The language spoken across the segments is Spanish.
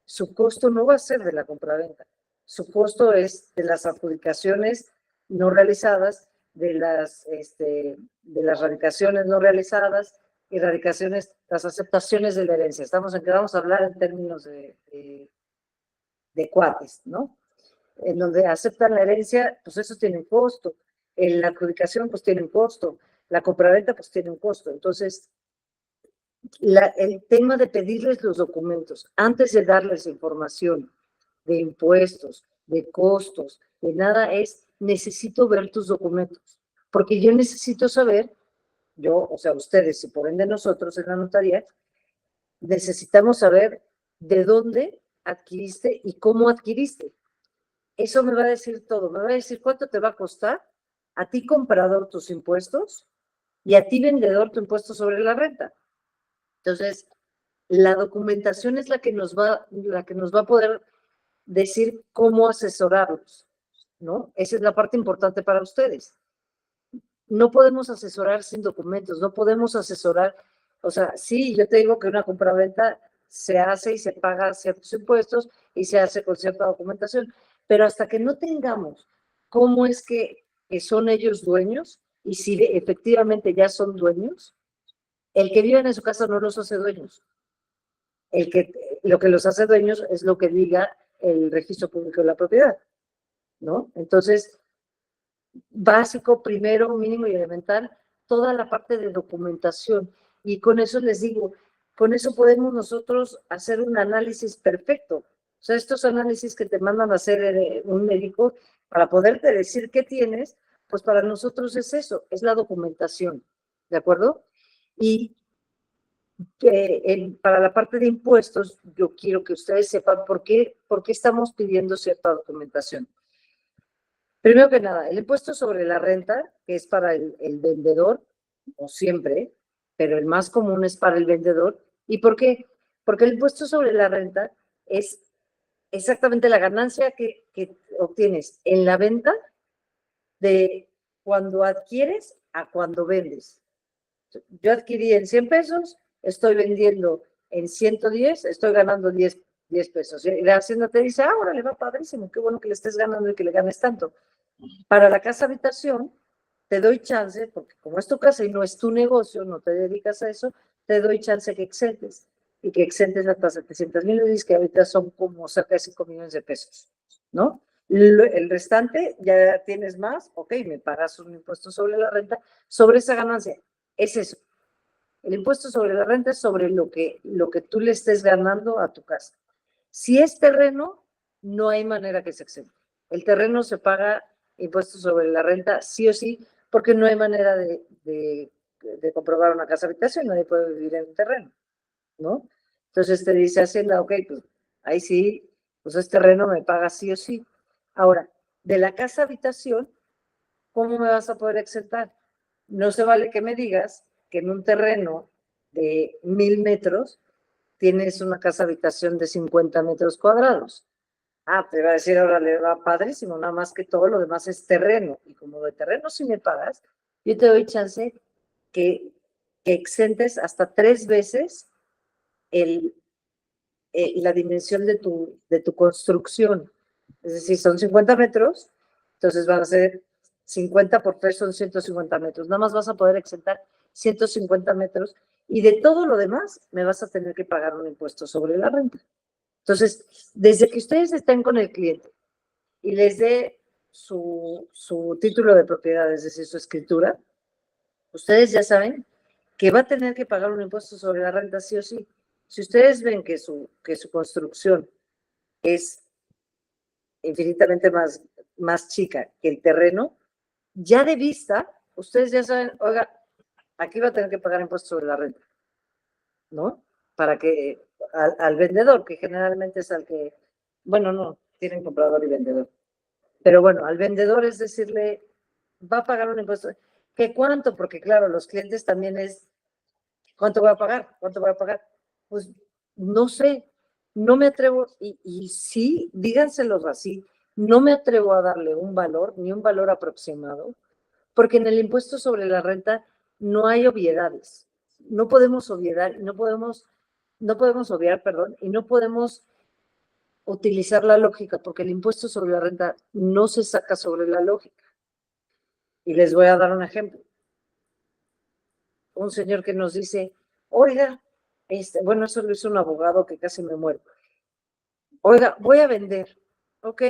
su costo no va a ser de la compraventa, su costo es de las adjudicaciones no realizadas, de las radicaciones no realizadas y las aceptaciones de la herencia. Vamos a hablar en términos de cuates, ¿no? En donde aceptan la herencia, pues eso tiene un costo. En la adjudicación, pues tiene un costo. La compraventa, pues tiene un costo. Entonces, el tema de pedirles los documentos antes de darles información de impuestos, de costos, de nada, es necesito ver tus documentos, porque yo necesito saber, o sea, ustedes y por ende nosotros en la notaría, necesitamos saber de dónde adquiriste y cómo adquiriste. Eso me va a decir todo, me va a decir cuánto te va a costar a ti comprador tus impuestos y a ti vendedor tu impuesto sobre la renta. Entonces, la documentación es la que nos va a poder decir cómo asesorarlos, ¿no? Esa es la parte importante para ustedes. No podemos asesorar sin documentos, no podemos asesorar, o sea, sí, yo te digo que una compraventa se hace y se paga ciertos impuestos y se hace con cierta documentación, pero hasta que no tengamos cómo es que son ellos dueños y si efectivamente ya son dueños, el que vive en su casa no los hace dueños. Lo que los hace dueños es lo que diga el registro público de la propiedad, ¿no? Entonces, básico, primero, mínimo y elemental, toda la parte de documentación. Y con eso les digo, con eso podemos nosotros hacer un análisis perfecto. O sea, estos análisis que te mandan a hacer un médico para poderte decir qué tienes, pues para nosotros es eso, es la documentación, ¿de acuerdo? Y para la parte de impuestos, yo quiero que ustedes sepan por qué estamos pidiendo cierta documentación. Primero que nada, el impuesto sobre la renta, que es para el vendedor, o siempre, pero el más común es para el vendedor. ¿Y por qué? Porque el impuesto sobre la renta es exactamente la ganancia que obtienes en la venta de cuando adquieres a cuando vendes. Yo adquirí en 100 pesos, estoy vendiendo en 110, estoy ganando 10 pesos. Y la Hacienda te dice, ahora le va padrísimo, qué bueno que le estés ganando y que le ganes tanto. Para la casa habitación, te doy chance, porque como es tu casa y no es tu negocio, no te dedicas a eso, te doy chance que exentes. Y que exentes hasta 700,000 UDIs, que ahorita son como cerca de 5 millones de pesos, ¿no? El restante, ya tienes más, ok, me pagas un impuesto sobre la renta, sobre esa ganancia. Es eso. El impuesto sobre la renta es sobre lo que tú le estés ganando a tu casa. Si es terreno, no hay manera que se exente. El terreno se paga impuestos sobre la renta sí o sí, porque no hay manera de comprobar una casa habitación, nadie puede vivir en un terreno, ¿no? Entonces te dice Hacienda, ok, pues ahí sí, pues es terreno, me paga sí o sí. Ahora, de la casa habitación, ¿cómo me vas a poder exentar? No se vale que me digas que en un terreno de 1,000 metros tienes una casa habitación de 50 metros cuadrados. Ah, te va a decir, ahora le va padrísimo, nada más que todo lo demás es terreno. Y como de terreno si me pagas, yo te doy chance que exentes hasta 3 veces la dimensión de tu construcción. Es decir, son 50 metros, entonces van a ser 50 por 3 son 150 metros. Nada más vas a poder exentar 150 metros y de todo lo demás me vas a tener que pagar un impuesto sobre la renta. Entonces, desde que ustedes estén con el cliente y les dé su título de propiedad, es decir, su escritura, ustedes ya saben que va a tener que pagar un impuesto sobre la renta sí o sí. Si ustedes ven que su construcción es infinitamente más chica que el terreno, ya de vista, ustedes ya saben, oiga, aquí va a tener que pagar impuestos sobre la renta, ¿no? Para que al vendedor, que generalmente es al que, bueno, no, tienen comprador y vendedor. Pero bueno, al vendedor es decirle, va a pagar un impuesto. ¿Qué cuánto? Porque claro, los clientes también es, ¿cuánto voy a pagar? ¿Cuánto voy a pagar? Pues no sé, no me atrevo, y sí, díganselos así, no me atrevo a darle un valor, ni un valor aproximado, porque en el impuesto sobre la renta no hay obviedades. No podemos obviar, y no podemos obviar, perdón, y no podemos utilizar la lógica, porque el impuesto sobre la renta no se saca sobre la lógica. Y les voy a dar un ejemplo. Un señor que nos dice, oiga, bueno, eso lo hizo un abogado que casi me muero. Oiga, voy a vender. Ok,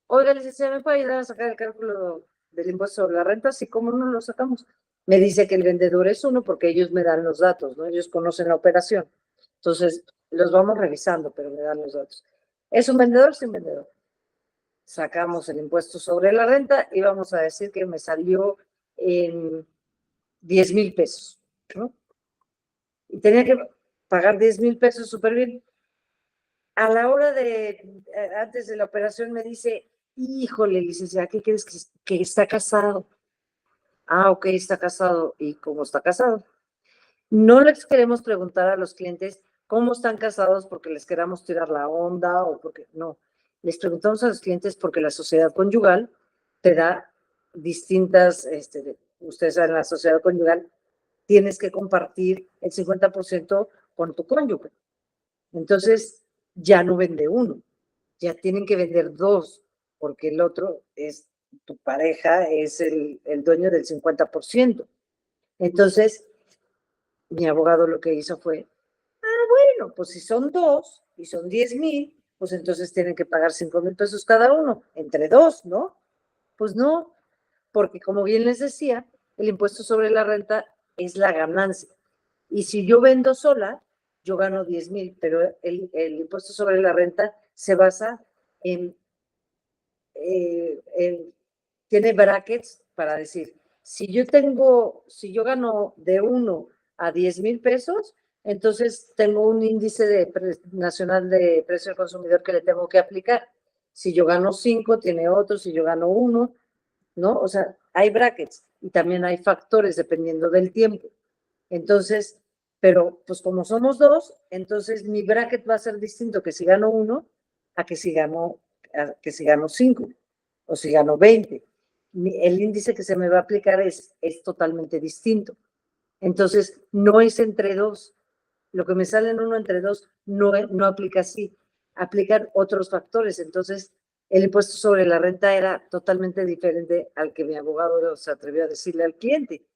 oiga, licenciada, ¿me puede ayudar a sacar el cálculo del impuesto sobre la renta? Sí, ¿cómo no lo sacamos? Me dice que el vendedor es uno porque ellos me dan los datos, ¿no? Ellos conocen la operación. Entonces, los vamos revisando, pero me dan los datos. ¿Es un vendedor? Sí, un vendedor. Sacamos el impuesto sobre la renta y vamos a decir que me salió en 10,000 pesos, ¿no? Y tenía que pagar 10,000 pesos súper bien. A la hora antes de la operación me dice, híjole, licenciada, ¿qué crees que está casado? Ah, ok, está casado. ¿Y cómo está casado? No les queremos preguntar a los clientes cómo están casados porque les queramos tirar la onda o porque no. Les preguntamos a los clientes porque la sociedad conyugal te da distintas, ustedes saben, la sociedad conyugal tienes que compartir el 50% con tu cónyuge. Entonces, ya no vende uno, ya tienen que vender dos, porque el otro es, tu pareja es el dueño del 50%. Entonces, mi abogado lo que hizo fue, bueno, pues si son dos y son 10,000, pues entonces tienen que pagar 5,000 pesos cada uno, entre dos, ¿no? Pues no, porque como bien les decía, el impuesto sobre la renta es la ganancia. Y si yo vendo sola, yo gano 10,000, pero el impuesto sobre la renta se basa en, tiene brackets para decir, si yo gano de 1 a 10,000 pesos, entonces tengo un índice nacional de precio del consumidor que le tengo que aplicar. Si yo gano 5, tiene otro, si yo gano 1, ¿no? O sea, hay brackets y también hay factores dependiendo del tiempo. Entonces, pero pues como somos dos, entonces mi bracket va a ser distinto que si gano 1 a que si gano 5 o si gano 20. El índice que se me va a aplicar es totalmente distinto. Entonces, no es entre dos. Lo que me sale en 1 entre 2 no aplica así. Aplican otros factores. Entonces, el impuesto sobre la renta era totalmente diferente al que mi abogado se atrevió a decirle al cliente.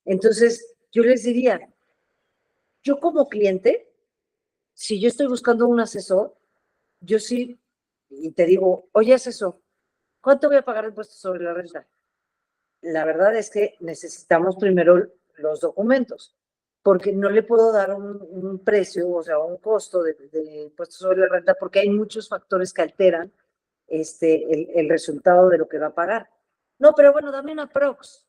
Entonces, yo les diría, yo como cliente, si yo estoy buscando un asesor, yo sí, y te digo, oye, asesor, ¿cuánto voy a pagar el impuesto sobre la renta? La verdad es que necesitamos primero los documentos, porque no le puedo dar un precio, o sea, un costo de impuesto sobre la renta, porque hay muchos factores que alteran el resultado de lo que va a pagar. No, pero bueno, dame una prox.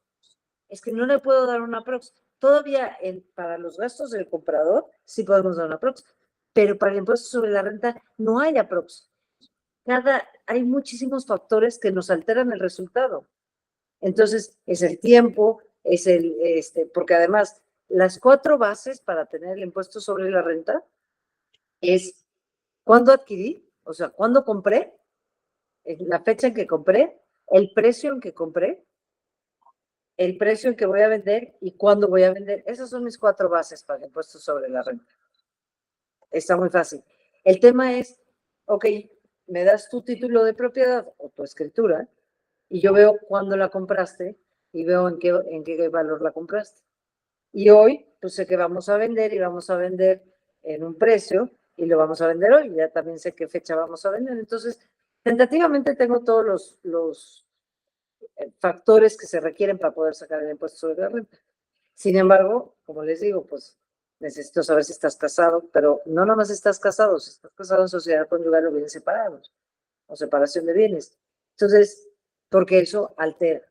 Es que no le puedo dar una prox. Todavía para los gastos del comprador sí podemos dar una prox, pero para el impuesto sobre la renta no hay aprox. Hay muchísimos factores que nos alteran el resultado. Entonces, es el tiempo, porque además las 4 bases para tener el impuesto sobre la renta es cuándo adquirí, o sea, cuándo compré, la fecha en que compré, el precio en que compré, el precio en que voy a vender y cuándo voy a vender. Esas son mis 4 bases para el impuesto sobre la renta. Está muy fácil. El tema es, ok, me das tu título de propiedad o tu escritura y yo veo cuándo la compraste y veo en qué valor la compraste. Y hoy, pues sé que vamos a vender y vamos a vender en un precio y lo vamos a vender hoy. Ya también sé qué fecha vamos a vender. Entonces, tentativamente tengo todos los factores que se requieren para poder sacar el impuesto sobre la renta. Sin embargo, como les digo, pues necesito saber si estás casado, pero no nada más estás casado, si estás casado en sociedad conyugal o bienes separados, o separación de bienes. Entonces, porque eso altera.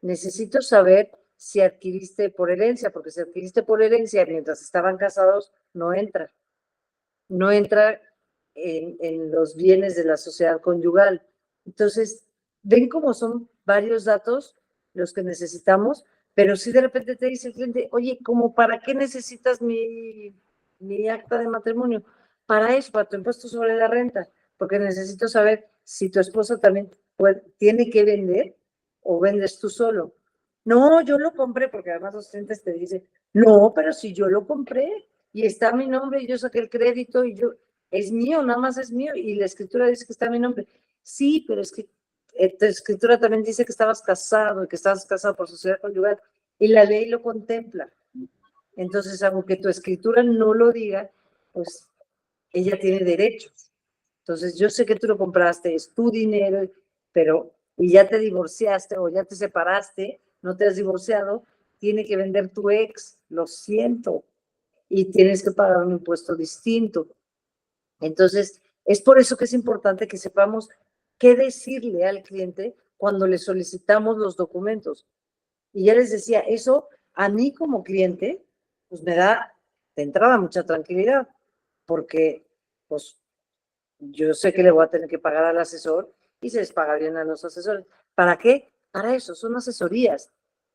Necesito saber si adquiriste por herencia, porque si adquiriste por herencia mientras estaban casados, no entra. No entra en los bienes de la sociedad conyugal. Entonces, ven cómo son varios datos los que necesitamos, pero si de repente te dice el cliente, oye, ¿cómo para qué necesitas mi acta de matrimonio? Para eso, para tu impuesto sobre la renta, porque necesito saber si tu esposo también tiene que vender o vendes tú solo. No, yo lo compré, porque además los clientes te dicen, no, pero si yo lo compré y está mi nombre y yo saqué el crédito y yo, es mío, nada más es mío, y la escritura dice que está mi nombre. Sí, pero es que tu escritura también dice que estabas casado y que estabas casado por sociedad conyugal, y la ley lo contempla. Entonces, aunque tu escritura no lo diga, pues ella tiene derechos. Entonces, yo sé que tú lo compraste, es tu dinero, pero y ya te divorciaste o ya te separaste, no te has divorciado, tiene que vender tu ex, lo siento, y tienes que pagar un impuesto distinto. Entonces, es por eso que es importante que sepamos qué decirle al cliente cuando le solicitamos los documentos. Y ya les decía, eso a mí como cliente, pues me da de entrada mucha tranquilidad, porque pues yo sé que le voy a tener que pagar al asesor y se les paga bien a los asesores. ¿Para qué? Para eso, son asesorías.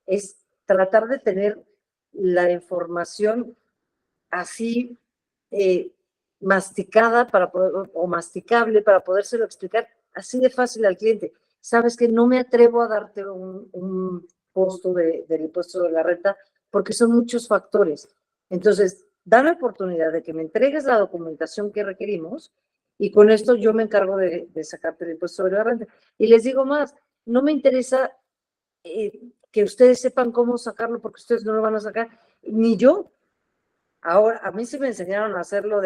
Es tratar de tener la información así masticada para poder, o masticable para podérselo explicar así de fácil al cliente. Sabes que no me atrevo a darte un costo del impuesto de la renta porque son muchos factores. Entonces, da la oportunidad de que me entregues la documentación que requerimos y con esto yo me encargo de sacarte el impuesto sobre la renta. Y les digo más, no me interesa que ustedes sepan cómo sacarlo porque ustedes no lo van a sacar, ni yo. Ahora, a mí sí me enseñaron a hacerlo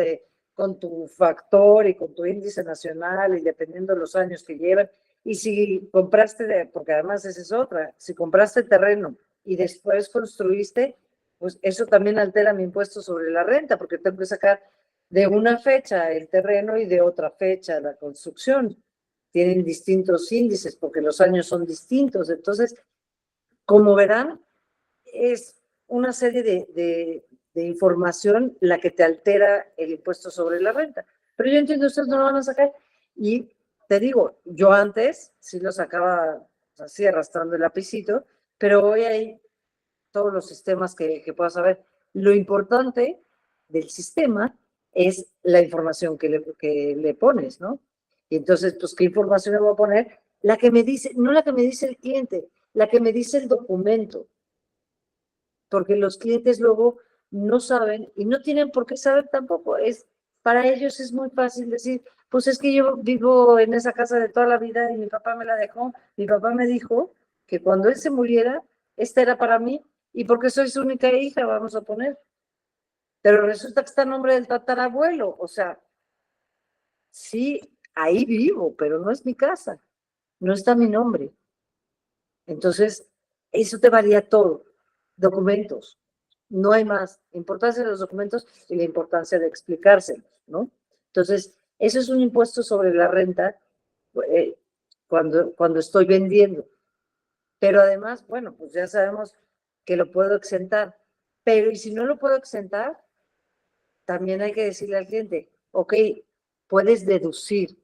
con tu factor y con tu índice nacional y dependiendo de los años que llevan. Y si compraste, porque además esa es otra, si compraste terreno y después construiste, pues eso también altera mi impuesto sobre la renta, porque tengo que sacar de una fecha el terreno y de otra fecha la construcción. Tienen distintos índices porque los años son distintos. Entonces, como verán, es una serie de información la que te altera el impuesto sobre la renta. Pero yo entiendo, ustedes no lo van a sacar. Y te digo, yo antes sí lo sacaba así arrastrando el lapicito, pero hoy hay todos los sistemas que puedas saber. Lo importante del sistema es la información que le pones, ¿no? Y entonces, pues, ¿qué información le voy a poner? La que me dice, no la que me dice el cliente, la que me dice el documento, porque los clientes luego no saben y no tienen por qué saber tampoco. Para ellos es muy fácil decir, pues es que yo vivo en esa casa de toda la vida y mi papá me la dejó, mi papá me dijo que cuando él se muriera, esta era para mí y porque soy su única hija, vamos a poner. Pero resulta que está a nombre del tatarabuelo, o sea, sí, ahí vivo, pero no es mi casa, no está mi nombre. Entonces, eso te varía todo. Documentos. No hay más. Importancia de los documentos y la importancia de explicárselos, ¿no? Entonces, eso es un impuesto sobre la renta eh, cuando estoy vendiendo. Pero además, bueno, pues ya sabemos que lo puedo exentar. Pero y si no lo puedo exentar, también hay que decirle al cliente, ok, puedes deducir.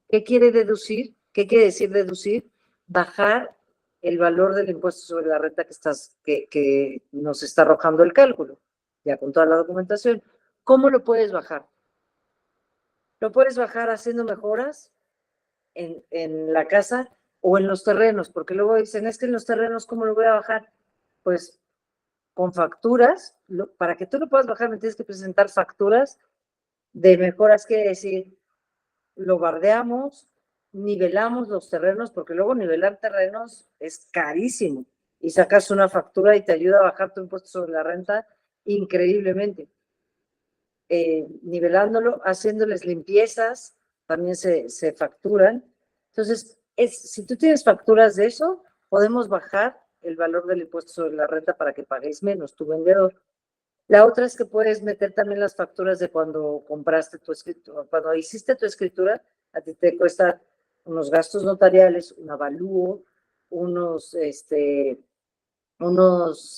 ¿Qué quiere deducir? ¿Qué quiere decir deducir? Bajar el valor del impuesto sobre la renta que nos está arrojando el cálculo, ya con toda la documentación. ¿Cómo lo puedes bajar? Lo puedes bajar haciendo mejoras en la casa o en los terrenos, porque luego dicen, es que en los terrenos, ¿cómo lo voy a bajar? Pues con facturas, para que tú lo puedas bajar, me tienes que presentar facturas de mejoras, quiere decir, lo bardeamos, nivelamos los terrenos, porque luego nivelar terrenos es carísimo y sacas una factura y te ayuda a bajar tu impuesto sobre la renta increíblemente. Nivelándolo, haciéndoles limpiezas, también se facturan. Entonces, si tú tienes facturas de eso, podemos bajar el valor del impuesto sobre la renta para que paguéis menos, tu vendedor. La otra es que puedes meter también las facturas de cuando compraste tu escritura, cuando hiciste tu escritura, a ti te cuesta unos gastos notariales, un avalúo, unos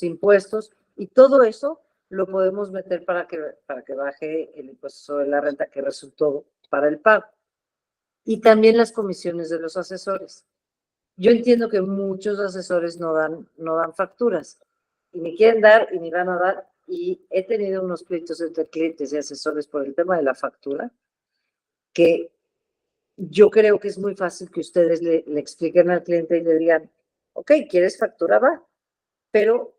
impuestos, y todo eso lo podemos meter para que baje el impuesto sobre la renta que resultó para el pago. Y también las comisiones de los asesores. Yo entiendo que muchos asesores no dan facturas y ni quieren dar y ni van a dar. Y he tenido unos pleitos entre clientes y asesores por el tema de la factura, que yo creo que es muy fácil que ustedes le expliquen al cliente y le digan, ok, ¿quieres factura? Va, pero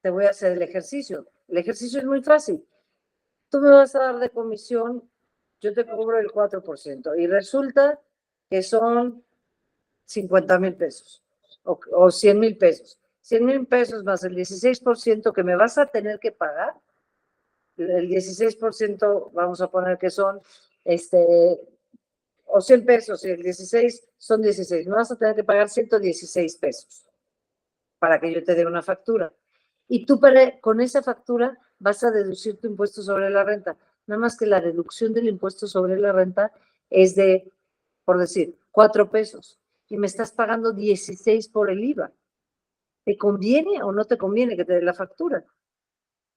te voy a hacer el ejercicio. El ejercicio es muy fácil. Tú me vas a dar de comisión, yo te cobro el 4% y resulta que son 50,000 pesos o 100,000 pesos. 100,000 pesos más el 16% que me vas a tener que pagar. El 16% vamos a poner que son, o 100 pesos y el 16 son 16. Me vas a tener que pagar 116 pesos para que yo te dé una factura. Y tú con esa factura vas a deducir tu impuesto sobre la renta. Nada más que la deducción del impuesto sobre la renta es de, por decir, 4 pesos. Y me estás pagando 16 por el IVA. ¿Te conviene o no te conviene que te dé la factura?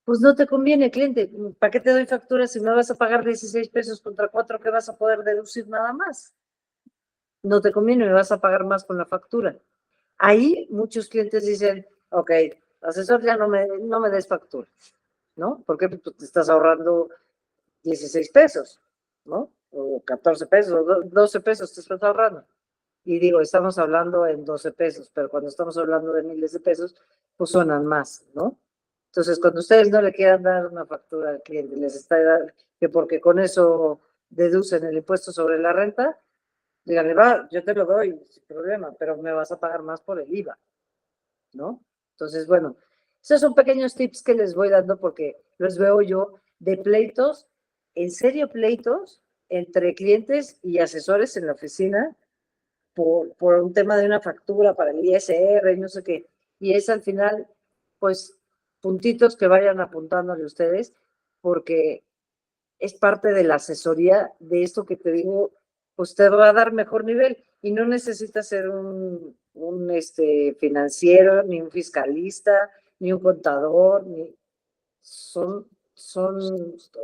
Pues no te conviene, cliente. ¿Para qué te doy factura si me vas a pagar 16 pesos contra 4 que vas a poder deducir nada más? No te conviene, me vas a pagar más con la factura. Ahí muchos clientes dicen, ok, asesor, ya no me des factura, ¿no? Porque tú te estás ahorrando 16 pesos, ¿no? O 14 pesos, o 12 pesos te estás ahorrando. Y digo, estamos hablando en 12 pesos, pero cuando estamos hablando de miles de pesos, pues suenan más, ¿no? Entonces, cuando ustedes no le quieran dar una factura al cliente, les está dando, que porque con eso deducen el impuesto sobre la renta, díganle, va, yo te lo doy sin problema, pero me vas a pagar más por el IVA, ¿no? Entonces, bueno, esos son pequeños tips que les voy dando porque los veo yo de pleitos, en serio pleitos, entre clientes y asesores en la oficina por un tema de una factura para el ISR y no sé qué. Y es al final, pues, puntitos que vayan apuntándole ustedes porque es parte de la asesoría de esto que te digo, pues te va a dar mejor nivel y no necesitas ser un financiero, ni un fiscalista, ni un contador, son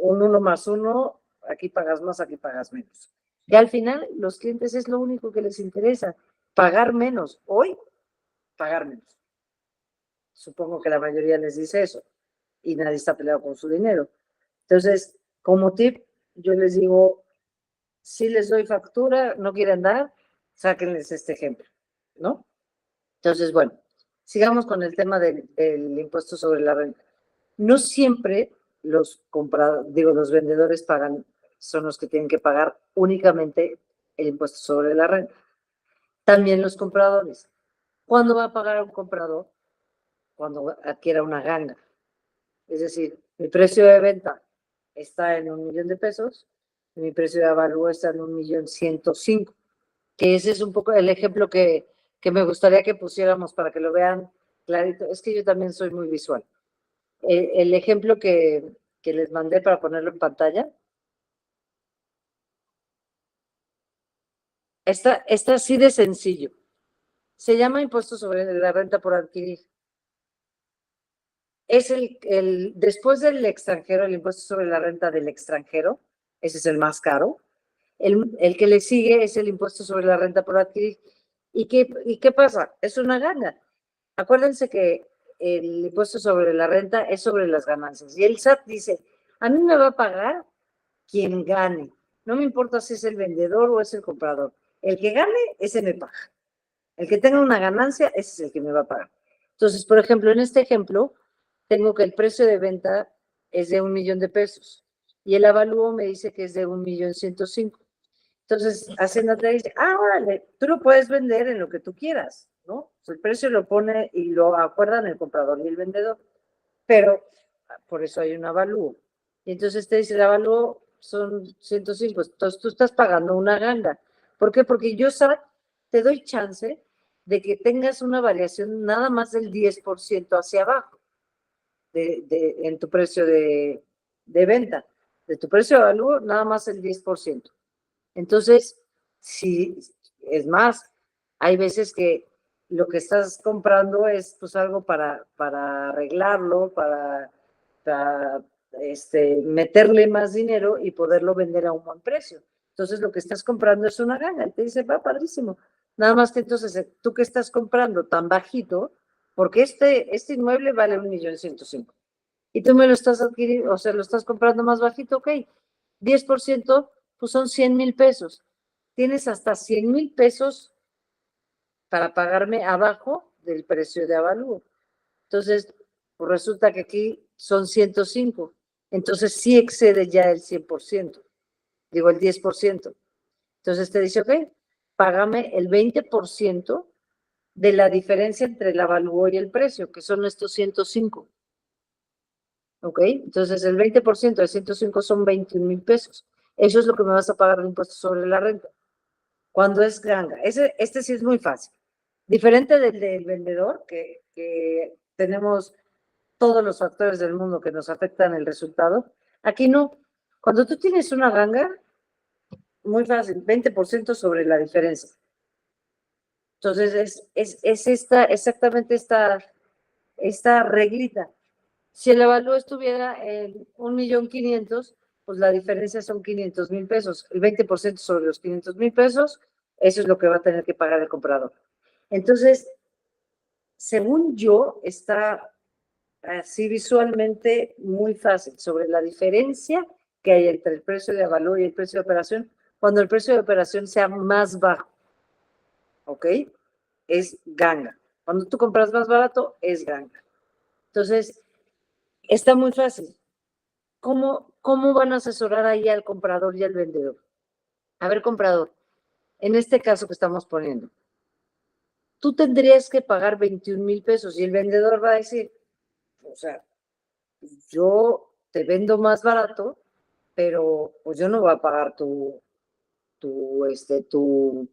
un 1 más 1, aquí pagas más, aquí pagas menos. Y al final, los clientes es lo único que les interesa, pagar menos. Hoy, pagar menos. Supongo que la mayoría les dice eso y nadie está peleado con su dinero. Entonces, como tip, yo les digo, si les doy factura, no quieren dar, sáquenles este ejemplo, ¿no? Entonces, bueno, sigamos con el tema del impuesto sobre la renta. No siempre los los vendedores son los que tienen que pagar únicamente el impuesto sobre la renta. También los compradores. ¿Cuándo va a pagar un comprador? Cuando adquiera una ganga. Es decir, mi precio de venta está en 1,000,000 de pesos, y mi precio de avalúo está en 1,105,000, que ese es un poco el ejemplo que me gustaría que pusiéramos para que lo vean clarito. Es que yo también soy muy visual. El ejemplo que les mandé para ponerlo en pantalla, está así de sencillo. Se llama impuesto sobre la renta por adquirir. Es después del extranjero, el impuesto sobre la renta del extranjero, ese es el más caro. El que le sigue es el impuesto sobre la renta por adquirir. ¿Y qué pasa? Es una gana. Acuérdense que el impuesto sobre la renta es sobre las ganancias. Y el SAT dice, a mí me va a pagar quien gane. No me importa si es el vendedor o es el comprador. El que gane, ese me paga. El que tenga una ganancia, ese es el que me va a pagar. Entonces, por ejemplo, en este ejemplo, tengo que el precio de venta es de 1,000,000 de pesos y el avalúo me dice que es de 1,105,000. Entonces, Hacienda te dice, órale, tú lo puedes vender en lo que tú quieras, ¿no? El precio lo pone y lo acuerdan el comprador y el vendedor, pero por eso hay un avalúo. Y entonces te dice, el avalúo son 105, entonces tú estás pagando una ganga. ¿Por qué? Porque yo te doy chance de que tengas una variación nada más del 10% hacia abajo en tu precio de venta. De tu precio de avalúo, nada más el 10%. Entonces, si es más, hay veces que lo que estás comprando es pues algo para arreglarlo, para meterle más dinero y poderlo vender a un buen precio. Entonces, lo que estás comprando es una ganga. Y te dice, va padrísimo. Nada más que entonces, tú que estás comprando tan bajito, porque este inmueble vale 1,105,000 y tú me lo estás adquiriendo, o sea, lo estás comprando más bajito, ok, 10%, pues son 100,000 pesos. Tienes hasta 100,000 pesos para pagarme abajo del precio de avalúo. Entonces, pues resulta que aquí son 105. Entonces, sí excede ya el 100%. digo el 10%. Entonces te dice, ok, págame el 20% de la diferencia entre el avalúo y el precio, que son estos 105. ¿Ok? Entonces el 20% de 105 son 21,000 pesos. Eso es lo que me vas a pagar de impuesto sobre la renta. Cuando es ganga. Este sí es muy fácil. Diferente del vendedor, que tenemos todos los factores del mundo que nos afectan el resultado. Aquí no. Cuando tú tienes una ganga, muy fácil, 20% sobre la diferencia. Entonces es exactamente esta reglita. Si el avalúo estuviera en 1,500,000, pues la diferencia son 500,000 pesos. El 20% sobre los 500,000 pesos, eso es lo que va a tener que pagar el comprador. Entonces, según yo, está así visualmente muy fácil sobre la diferencia que hay entre el precio de avalúo y el precio de operación, cuando el precio de operación sea más bajo. ¿Ok? Es ganga. Cuando tú compras más barato, es ganga. Entonces, está muy fácil. ¿Cómo van a asesorar ahí al comprador y al vendedor? A ver, comprador, en este caso que estamos poniendo, tú tendrías que pagar 21,000 pesos y el vendedor va a decir, o sea, yo te vendo más barato, pero pues yo no voy a pagar tu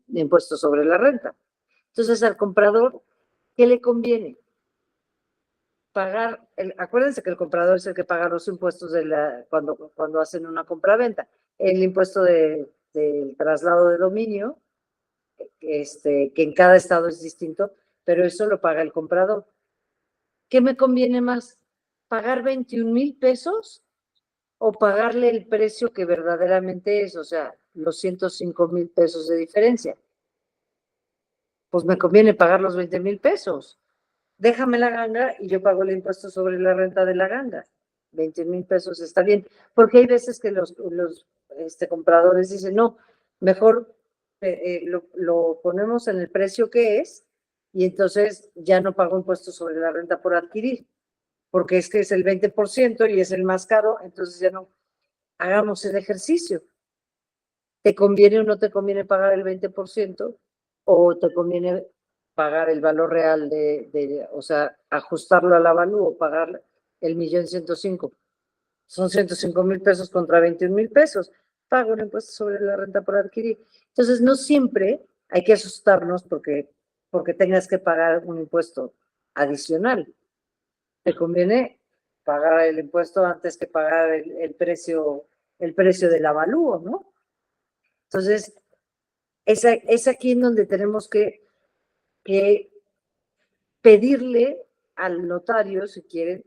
impuesto sobre la renta. Entonces, al comprador, ¿qué le conviene? Pagar, acuérdense que el comprador es el que paga los impuestos cuando hacen una compraventa. El impuesto del traslado de dominio, que en cada estado es distinto, pero eso lo paga el comprador. ¿Qué me conviene más? ¿Pagar 21,000 pesos o pagarle el precio que verdaderamente es? O sea, los 105,000 pesos de diferencia. Pues me conviene pagar los 20,000 pesos. Déjame la ganga y yo pago el impuesto sobre la renta de la ganga. 20,000 pesos está bien. Porque hay veces que los compradores dicen, no, mejor lo ponemos en el precio que es y entonces ya no pago impuesto sobre la renta por adquirir, porque es que es el 20% y es el más caro, entonces ya no. Hagamos el ejercicio. ¿Te conviene o no te conviene pagar el 20%? ¿O te conviene pagar el valor real o sea, ajustarlo al avalúo, pagar el 1,105,000? Son 105,000 pesos contra 21,000 pesos. Pago un impuesto sobre la renta por adquirir. Entonces, no siempre hay que asustarnos porque tengas que pagar un impuesto adicional. Te conviene pagar el impuesto antes que pagar el precio del avalúo, ¿no? Entonces, es aquí en donde tenemos que pedirle al notario, si quieren,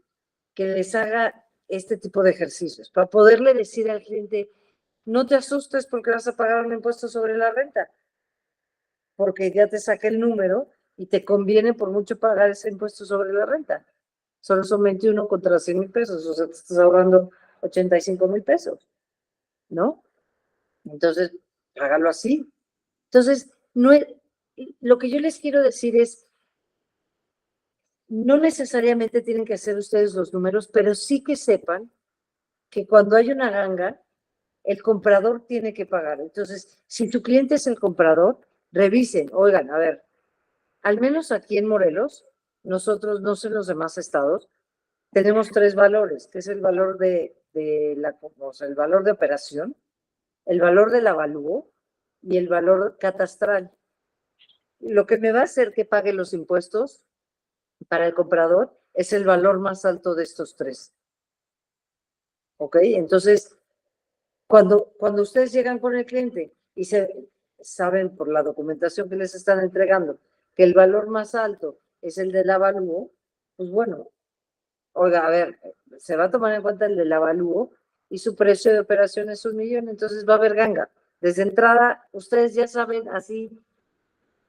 que les haga este tipo de ejercicios, para poderle decir al cliente, no te asustes porque vas a pagar un impuesto sobre la renta, porque ya te saqué el número y te conviene por mucho pagar ese impuesto sobre la renta. Solo son 21 contra 100,000 pesos, o sea, te estás ahorrando 85,000 pesos, ¿no? Entonces, hágalo así. Entonces, lo que yo les quiero decir es, no necesariamente tienen que hacer ustedes los números, pero sí que sepan que cuando hay una ganga, el comprador tiene que pagar. Entonces, si tu cliente es el comprador, revisen, oigan, a ver, al menos aquí en Morelos, nosotros, no sé en los demás estados, tenemos 3 valores, que es el valor el valor de operación, el valor del avalúo y el valor catastral. Lo que me va a hacer que pague los impuestos para el comprador es el valor más alto de estos 3. ¿Ok? Entonces, cuando ustedes llegan con el cliente y saben por la documentación que les están entregando que el valor más alto es el del avalúo, pues bueno, oiga, a ver, se va a tomar en cuenta el del avalúo y su precio de operación es 1,000,000, entonces va a haber ganga. Desde entrada, ustedes ya saben así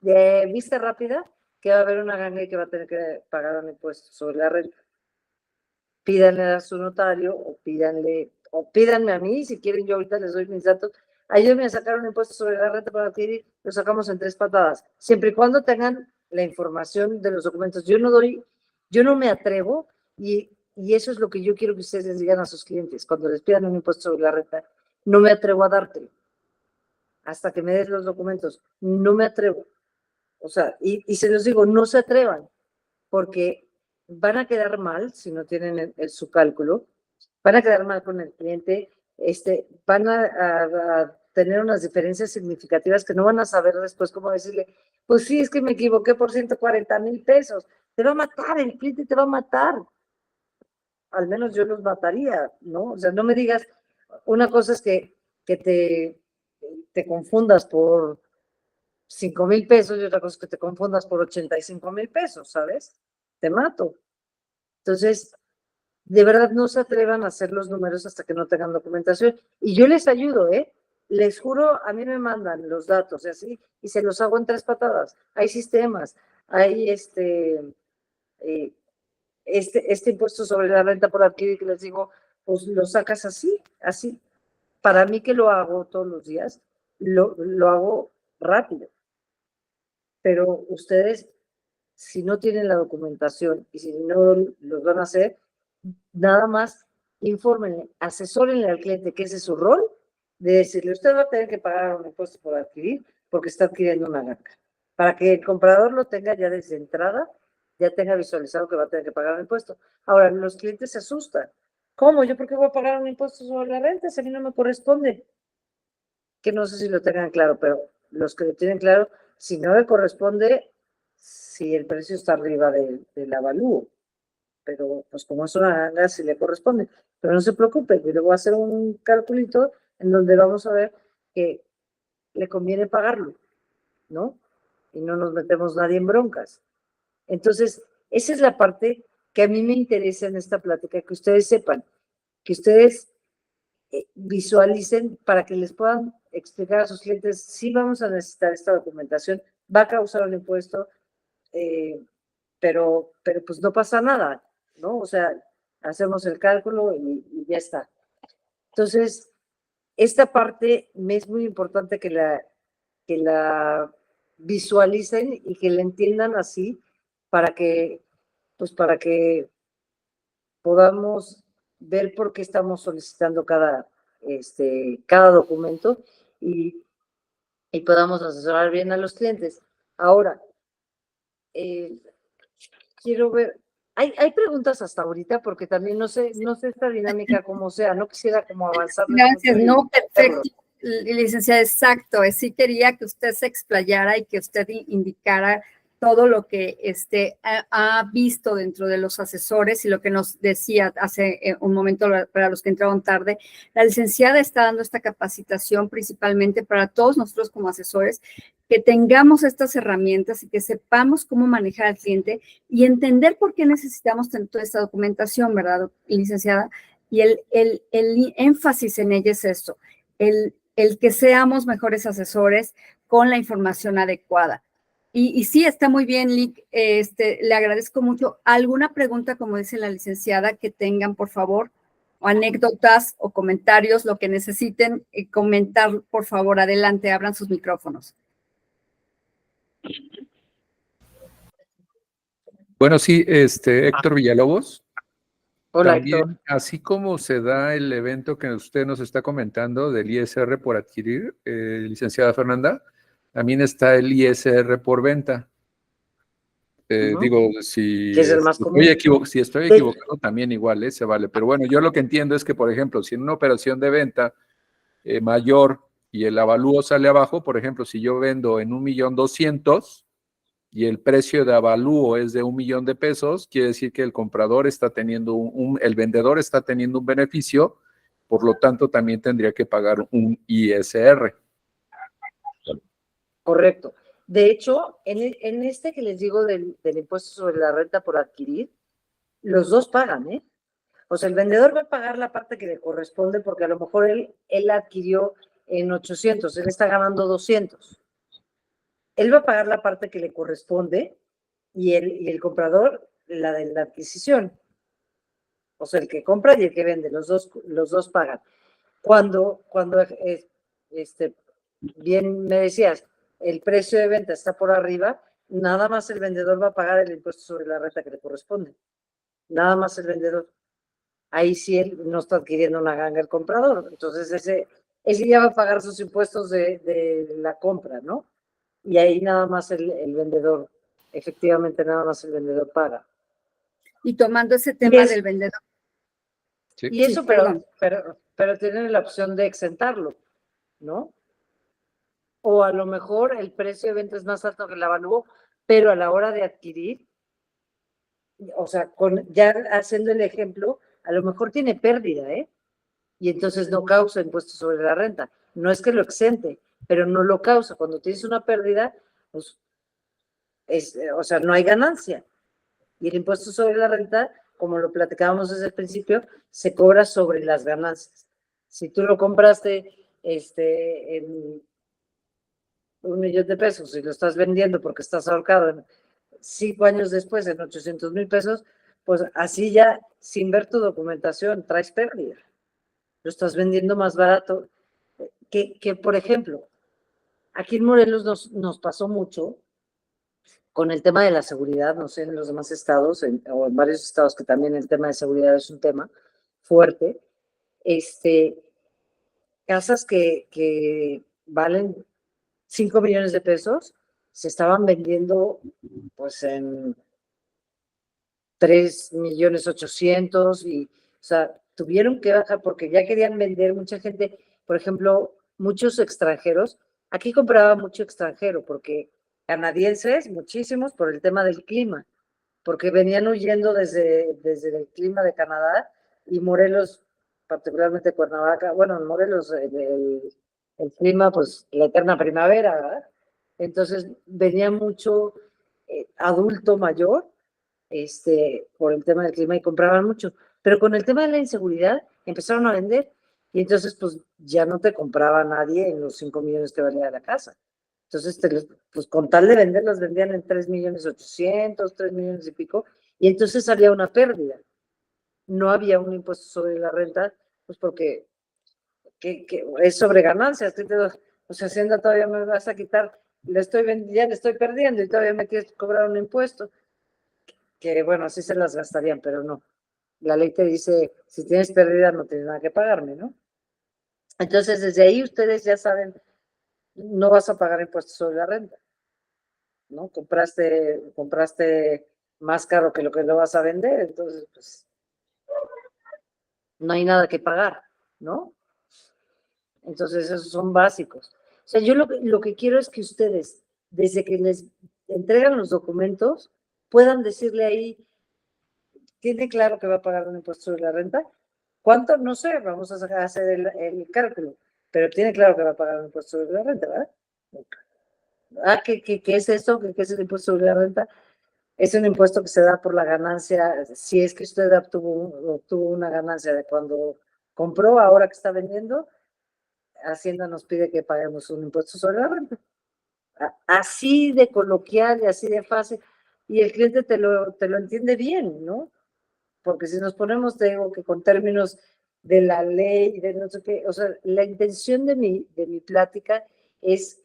de vista rápida que va a haber una ganga y que va a tener que pagar un impuesto sobre la renta. Pídanle a su notario o pídanme a mí, si quieren, yo ahorita les doy mis datos. Ayúdenme a sacar un impuesto sobre la renta para adquirir, lo sacamos en 3 patadas, siempre y cuando tengan la información de los documentos. Yo no me atrevo y eso es lo que yo quiero que ustedes les digan a sus clientes cuando les pidan un impuesto sobre la renta. no me atrevo a dártelo. Hasta que me des los documentos, no me atrevo. O sea, y se los digo, no se atrevan, porque van a quedar mal si no tienen su cálculo, van a quedar mal con el cliente, van a tener unas diferencias significativas que no van a saber después cómo decirle, pues sí, es que me equivoqué por 140,000 pesos. Te va a matar, el cliente te va a matar. Al menos yo los mataría, ¿no? O sea, no me digas, una cosa es que te confundas por 5,000 pesos y otra cosa es que te confundas por 85,000 pesos, ¿sabes? Te mato. Entonces, de verdad no se atrevan a hacer los números hasta que no tengan documentación. Y yo les ayudo, ¿eh? Les juro, a mí me mandan los datos y así, y se los hago en 3 patadas. Hay sistemas, hay este impuesto sobre la renta por adquirir que les digo, pues lo sacas así, así. Para mí que lo hago todos los días, lo hago rápido. Pero ustedes, si no tienen la documentación y si no los van a hacer, nada más infórmenle, asesórenle al cliente que ese es su rol, de decirle, usted va a tener que pagar un impuesto por adquirir porque está adquiriendo una ganga. Para que el comprador lo tenga ya desde entrada, ya tenga visualizado que va a tener que pagar un impuesto. Ahora, los clientes se asustan. ¿Cómo? ¿Yo por qué voy a pagar un impuesto sobre la renta? Si a mí no me corresponde. Que no sé si lo tengan claro, pero los que lo tienen claro, si no le corresponde, si el precio está arriba del avalúo. Pero pues como es una ganga, sí le corresponde. Pero no se preocupe, yo le voy a hacer un calculito en donde vamos a ver que le conviene pagarlo, ¿no? Y no nos metemos nadie en broncas. Entonces, esa es la parte que a mí me interesa en esta plática, que ustedes sepan, que ustedes visualicen para que les puedan explicar a sus clientes, sí vamos a necesitar esta documentación, va a causar un impuesto, pero pues no pasa nada, ¿no? O sea, hacemos el cálculo y ya está. Entonces, esta parte me es muy importante que la visualicen y que la entiendan así para que, pues para que podamos ver por qué estamos solicitando cada documento y podamos asesorar bien a los clientes. Ahora, quiero ver, hay preguntas hasta ahorita porque también no sé esta dinámica cómo sea, no quisiera como avanzar. Gracias, no, perfecto, licenciada, exacto, sí quería que usted se explayara y que usted indicara todo lo que ha visto dentro de los asesores y lo que nos decía hace un momento para los que entraron tarde. La licenciada está dando esta capacitación principalmente para todos nosotros como asesores, que tengamos estas herramientas y que sepamos cómo manejar al cliente y entender por qué necesitamos toda esta documentación, ¿verdad, licenciada? Y el énfasis en ella es esto, el que seamos mejores asesores con la información adecuada. Y sí, está muy bien, Lick, le agradezco mucho. ¿Alguna pregunta, como dice la licenciada, que tengan, por favor? O anécdotas o comentarios, lo que necesiten comentar, por favor, adelante, abran sus micrófonos. Bueno, sí, Héctor Villalobos. Hola, También, Héctor. así como se da el evento que usted nos está comentando del ISR por adquirir, licenciada Fernanda, también está el ISR por venta. Digo, si es el más común. si estoy equivocado, también igual, se vale. Pero bueno, yo lo que entiendo es que, por ejemplo, si en una operación de venta mayor y el avalúo sale abajo, por ejemplo, si yo vendo en 1,200,000 y el precio de avalúo es de 1,000,000 de pesos, quiere decir que el comprador está teniendo el vendedor está teniendo un beneficio, por lo tanto también tendría que pagar un ISR. Correcto. De hecho, en este que les digo del impuesto sobre la renta por adquirir, los dos pagan, ¿eh? O sea, el vendedor va a pagar la parte que le corresponde porque a lo mejor él adquirió en 800, él está ganando 200. Él va a pagar la parte que le corresponde y el comprador la de la adquisición. O sea, el que compra y el que vende, los dos pagan. Cuando bien me decías, el precio de venta está por arriba, nada más el vendedor va a pagar el impuesto sobre la renta que le corresponde. Nada más el vendedor. Ahí sí él no está adquiriendo una ganga el comprador. Entonces ese ya va a pagar sus impuestos de la compra, ¿no? Y ahí nada más el vendedor, efectivamente nada más el vendedor paga. Y tomando ese tema del vendedor. Sí. Y eso, Sí, pero tienen la opción de exentarlo, ¿no? O a lo mejor el precio de venta es más alto que el avalúo, pero a la hora de adquirir, o sea, ya haciendo el ejemplo, a lo mejor tiene pérdida, ¿eh? Y entonces no causa impuesto sobre la renta. No es que lo exente, pero no lo causa. Cuando tienes una pérdida, pues, o sea, no hay ganancia. Y el impuesto sobre la renta, como lo platicábamos desde el principio, se cobra sobre las ganancias. Si tú lo compraste en 1,000,000 de pesos y lo estás vendiendo porque estás ahorcado 5 años después en 800,000 pesos, pues así ya, sin ver tu documentación, traes pérdida. Lo estás vendiendo más barato que por ejemplo, aquí en Morelos nos pasó mucho con el tema de la seguridad, no sé, en los demás estados, o en varios estados que también el tema de seguridad es un tema fuerte, casas que valen 5 millones de pesos, se estaban vendiendo pues en 3,800,000 y, o sea, tuvieron que bajar porque ya querían vender mucha gente, por ejemplo, muchos extranjeros. Aquí compraba mucho extranjero porque canadienses, muchísimos por el tema del clima, porque venían huyendo desde el clima de Canadá y Morelos, particularmente Cuernavaca, bueno, en Morelos el clima, pues la eterna primavera, ¿verdad? Entonces venía mucho adulto mayor por el tema del clima y compraban mucho. Pero con el tema de la inseguridad empezaron a vender y entonces pues ya no te compraba nadie en los 5 millones que valía la casa. Entonces, pues con tal de vender, las vendían en 3,800,000, 3 millones y pico, y entonces había una pérdida. No había un impuesto sobre la renta, pues porque es sobre ganancias. O sea, Hacienda todavía me vas a quitar, ya le estoy perdiendo y todavía me quieres cobrar un impuesto. Que bueno, así se las gastarían, pero no. La ley te dice, si tienes pérdida no tienes nada que pagarme, ¿no? Entonces, desde ahí ustedes ya saben, no vas a pagar impuestos sobre la renta, ¿no? Compraste más caro que lo que lo vas a vender, entonces, pues, no hay nada que pagar, ¿no? Entonces, esos son básicos. O sea, yo lo que quiero es que ustedes, desde que les entregan los documentos, puedan decirle ahí, ¿tiene claro que va a pagar un impuesto sobre la renta? ¿Cuánto? No sé, vamos a hacer el cálculo, pero tiene claro que va a pagar un impuesto sobre la renta, ¿verdad? ¿Qué es eso? ¿Qué es el impuesto sobre la renta? Es un impuesto que se da por la ganancia, si es que usted obtuvo una ganancia de cuando compró, ahora que está vendiendo, Hacienda nos pide que paguemos un impuesto sobre la renta. Así de coloquial y así de fácil, y el cliente te lo entiende bien, ¿no? Porque si nos ponemos, te digo, que con términos de la ley, de no sé qué, o sea, la intención de mi plática es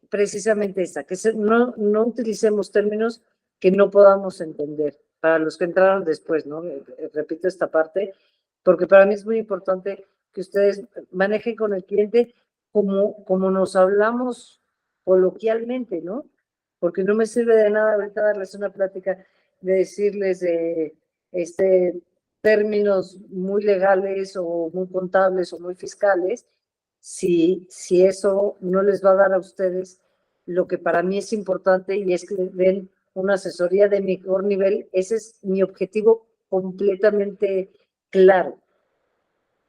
precisamente esta, que no utilicemos términos que no podamos entender, para los que entraron después, ¿no? Repito esta parte, porque para mí es muy importante que ustedes manejen con el cliente como nos hablamos coloquialmente, ¿no? Porque no me sirve de nada ahorita darles una plática de decirles términos muy legales o muy contables o muy fiscales, si eso no les va a dar a ustedes lo que para mí es importante, y es que den una asesoría de mejor nivel. Ese es mi objetivo completamente claro,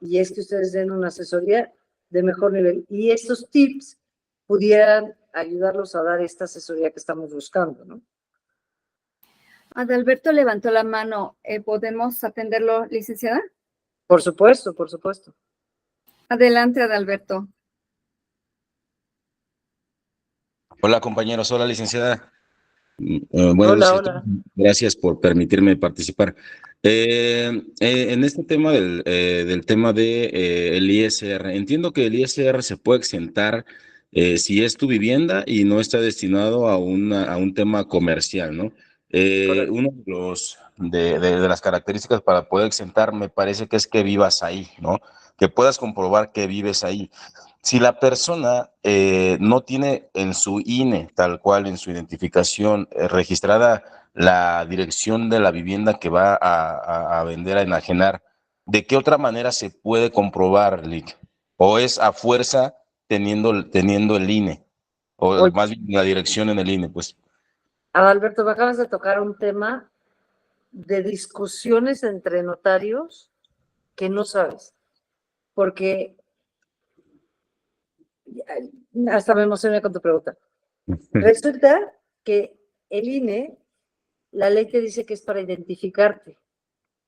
y es que ustedes den una asesoría de mejor nivel, y estos tips pudieran ayudarlos a dar esta asesoría que estamos buscando, ¿no? Adalberto levantó la mano. ¿Podemos atenderlo, licenciada? Por supuesto, por supuesto. Adelante, Adalberto. Hola, compañeros. Hola, licenciada. Buenas Hola, noches. hola. Gracias por permitirme participar. En este tema del tema de el ISR, entiendo que el ISR se puede exentar si es tu vivienda y no está destinado a un tema comercial, ¿no? Uno de los de las características para poder exentar me parece que es que vivas ahí, ¿no? que puedas comprobar que vives ahí. Si la persona no tiene en su INE, tal cual, en su identificación registrada la dirección de la vivienda que va a vender, a enajenar, ¿de qué otra manera se puede comprobar, Lick? ¿O es a fuerza teniendo el INE? O Oye, más bien la dirección en el INE, pues. Alberto, me acabas de tocar un tema de discusiones entre notarios que no sabes, porque hasta me emocioné con tu pregunta. Resulta que el INE, la ley te dice que es para identificarte,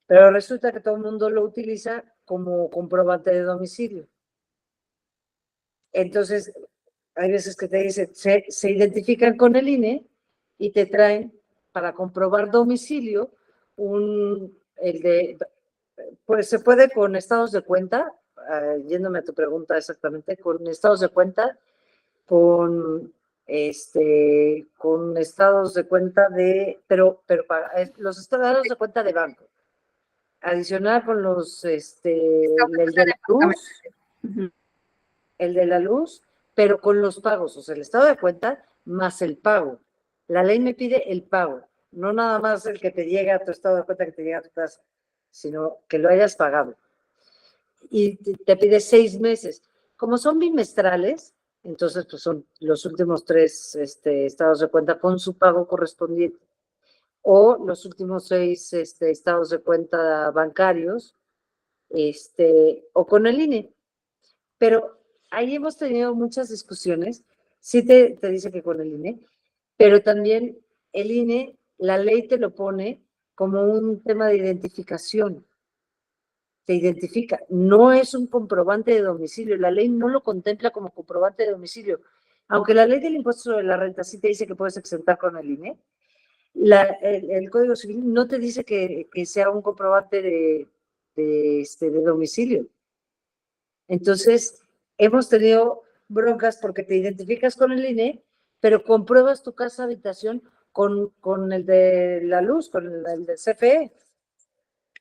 pero resulta que todo el mundo lo utiliza como comprobante de domicilio. Entonces, hay veces que te dicen, se identifican con el INE y te traen para comprobar domicilio pues se puede con estados de cuenta, yéndome a tu pregunta exactamente, con estados de cuenta, con con estados de cuenta pero los estados de cuenta de banco. Adicional con el de la luz, el de la luz, pero con los pagos, o sea, el estado de cuenta más el pago. La ley me pide el pago, no nada más el que te llega a tu estado de cuenta, que te llega a tu casa, sino que lo hayas pagado. Y te pide 6 meses. Como son bimestrales, entonces pues son los últimos 3 estados de cuenta con su pago correspondiente. O los últimos 6 estados de cuenta bancarios, o con el INE. Pero ahí hemos tenido muchas discusiones. Sí te dice que con el INE, pero también el INE, la ley te lo pone como un tema de identificación. Te identifica. No es un comprobante de domicilio. La ley no lo contempla como comprobante de domicilio. Aunque la ley del impuesto sobre la renta sí te dice que puedes exentar con el INE, el Código Civil no te dice que sea un comprobante de domicilio. Entonces, hemos tenido broncas porque te identificas con el INE, pero compruebas tu casa habitación con el de la luz, con el del CFE.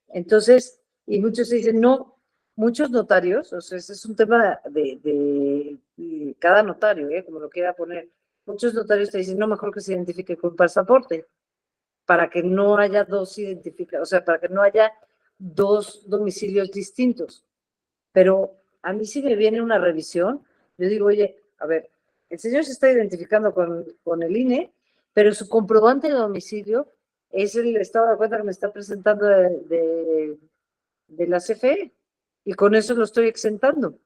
Entonces, y muchos dicen, no, muchos notarios, o sea, ese es un tema de cada notario, como lo quiera poner. Muchos notarios te dicen, no, mejor que se identifique con pasaporte, para que no haya dos identificaciones, o sea, para que no haya dos domicilios distintos. Pero a mí si me viene una revisión, yo digo, oye, a ver, el señor se está identificando con el INE, pero su comprobante de domicilio es el estado de cuenta que me está presentando de la CFE, y con eso lo estoy exentando.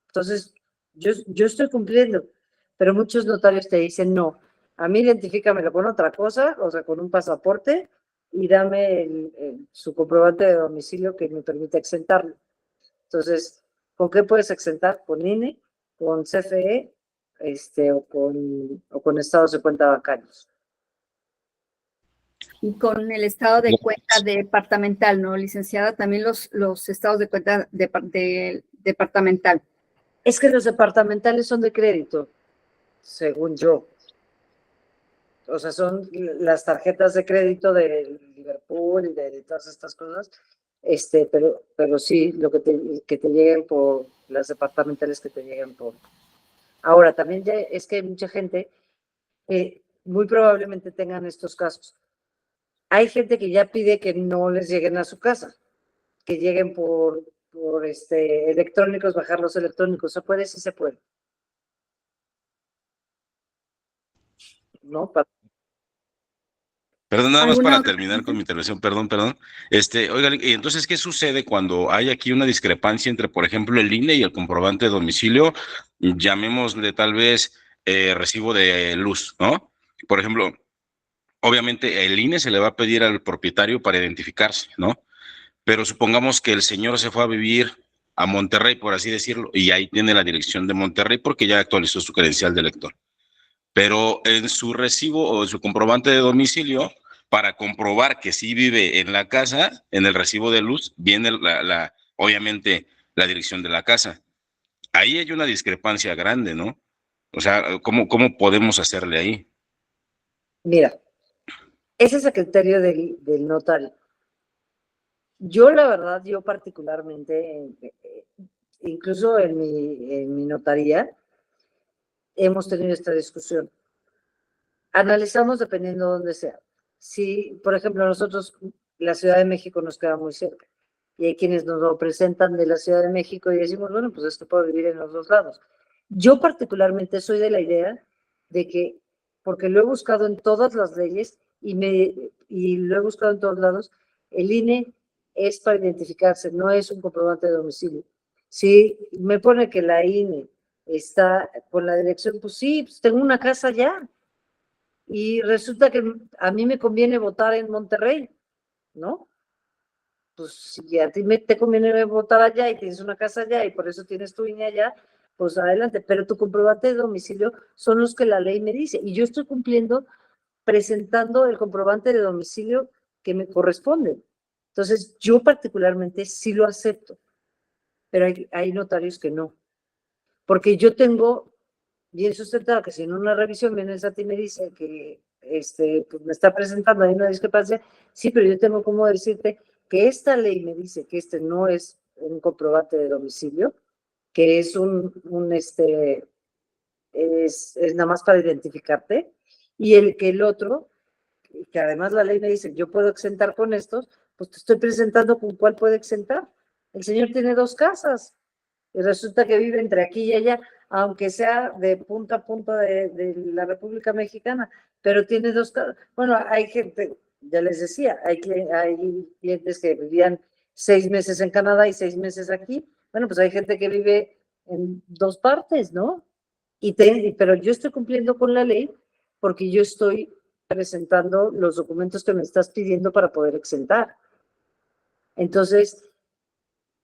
Entonces, yo estoy cumpliendo, pero muchos notarios te dicen, no, a mí identifícamelo con otra cosa, o sea, con un pasaporte, y dame su comprobante de domicilio que me permite exentarlo. Entonces, ¿con qué puedes exentar? Con INE, con CFE, o con estados de cuenta bancarios. Y con el estado de cuenta departamental, ¿no, licenciada? También los estados de cuenta departamental. Es que los departamentales son de crédito, según yo. O sea, son las tarjetas de crédito de Liverpool y de todas estas cosas. Pero sí, que te lleguen por las departamentales, que te lleguen por. Ahora, también ya es que hay mucha gente que muy probablemente tengan estos casos. Hay gente que ya pide que no les lleguen a su casa, que lleguen por electrónicos, bajar los electrónicos. ¿Se puede? Sí se puede. ¿No? Perdón, nada más para terminar con mi intervención, perdón. Oiga, y entonces, ¿qué sucede cuando hay aquí una discrepancia entre, por ejemplo, el INE y el comprobante de domicilio? Llamémosle tal vez recibo de luz, ¿no? Por ejemplo, obviamente el INE se le va a pedir al propietario para identificarse, ¿no? Pero supongamos que el señor se fue a vivir a Monterrey, por así decirlo, y ahí tiene la dirección de Monterrey porque ya actualizó su credencial de lector. Pero en su recibo o en su comprobante de domicilio, para comprobar que sí vive en la casa, en el recibo de luz, viene obviamente la dirección de la casa. Ahí hay una discrepancia grande, ¿no? O sea, ¿cómo podemos hacerle ahí? Mira, ese es el criterio del notario. Yo, la verdad, yo particularmente, incluso en mi notaría, hemos tenido esta discusión. Analizamos dependiendo de dónde sea. Si, por ejemplo, nosotros, la Ciudad de México nos queda muy cerca, y hay quienes nos lo presentan de la Ciudad de México y decimos, bueno, pues es que puedo vivir en los dos lados. Yo particularmente soy de la idea de que, porque lo he buscado en todas las leyes y lo he buscado en todos lados, el INE es para identificarse, no es un comprobante de domicilio. Si me pone que la INE está con la dirección, pues sí, pues tengo una casa allá. Y resulta que a mí me conviene votar en Monterrey, ¿no? Pues si a ti te conviene votar allá y tienes una casa allá y por eso tienes tu INE allá, pues adelante. Pero tu comprobante de domicilio son los que la ley me dice. Y yo estoy cumpliendo presentando el comprobante de domicilio que me corresponde. Entonces, yo particularmente sí lo acepto, pero hay notarios que no. Porque yo tengo bien sustentado que si en una revisión vienes a ti y me dice que pues me está presentando ahí una discrepancia, sí, pero yo tengo como decirte que esta ley me dice que este no es un comprobante de domicilio, que es es nada más para identificarte, y el otro, que además la ley me dice, yo puedo exentar con estos, pues te estoy presentando con cuál puede exentar. El señor tiene 2 casas, y resulta que vive entre aquí y allá, aunque sea de punta a punta de la República Mexicana, pero tiene 2 casas. Bueno, hay gente, ya les decía, hay clientes que vivían 6 meses en Canadá y 6 meses aquí. Bueno, pues hay gente que vive en 2 partes, ¿no? Pero yo estoy cumpliendo con la ley porque yo estoy presentando los documentos que me estás pidiendo para poder exentar. Entonces,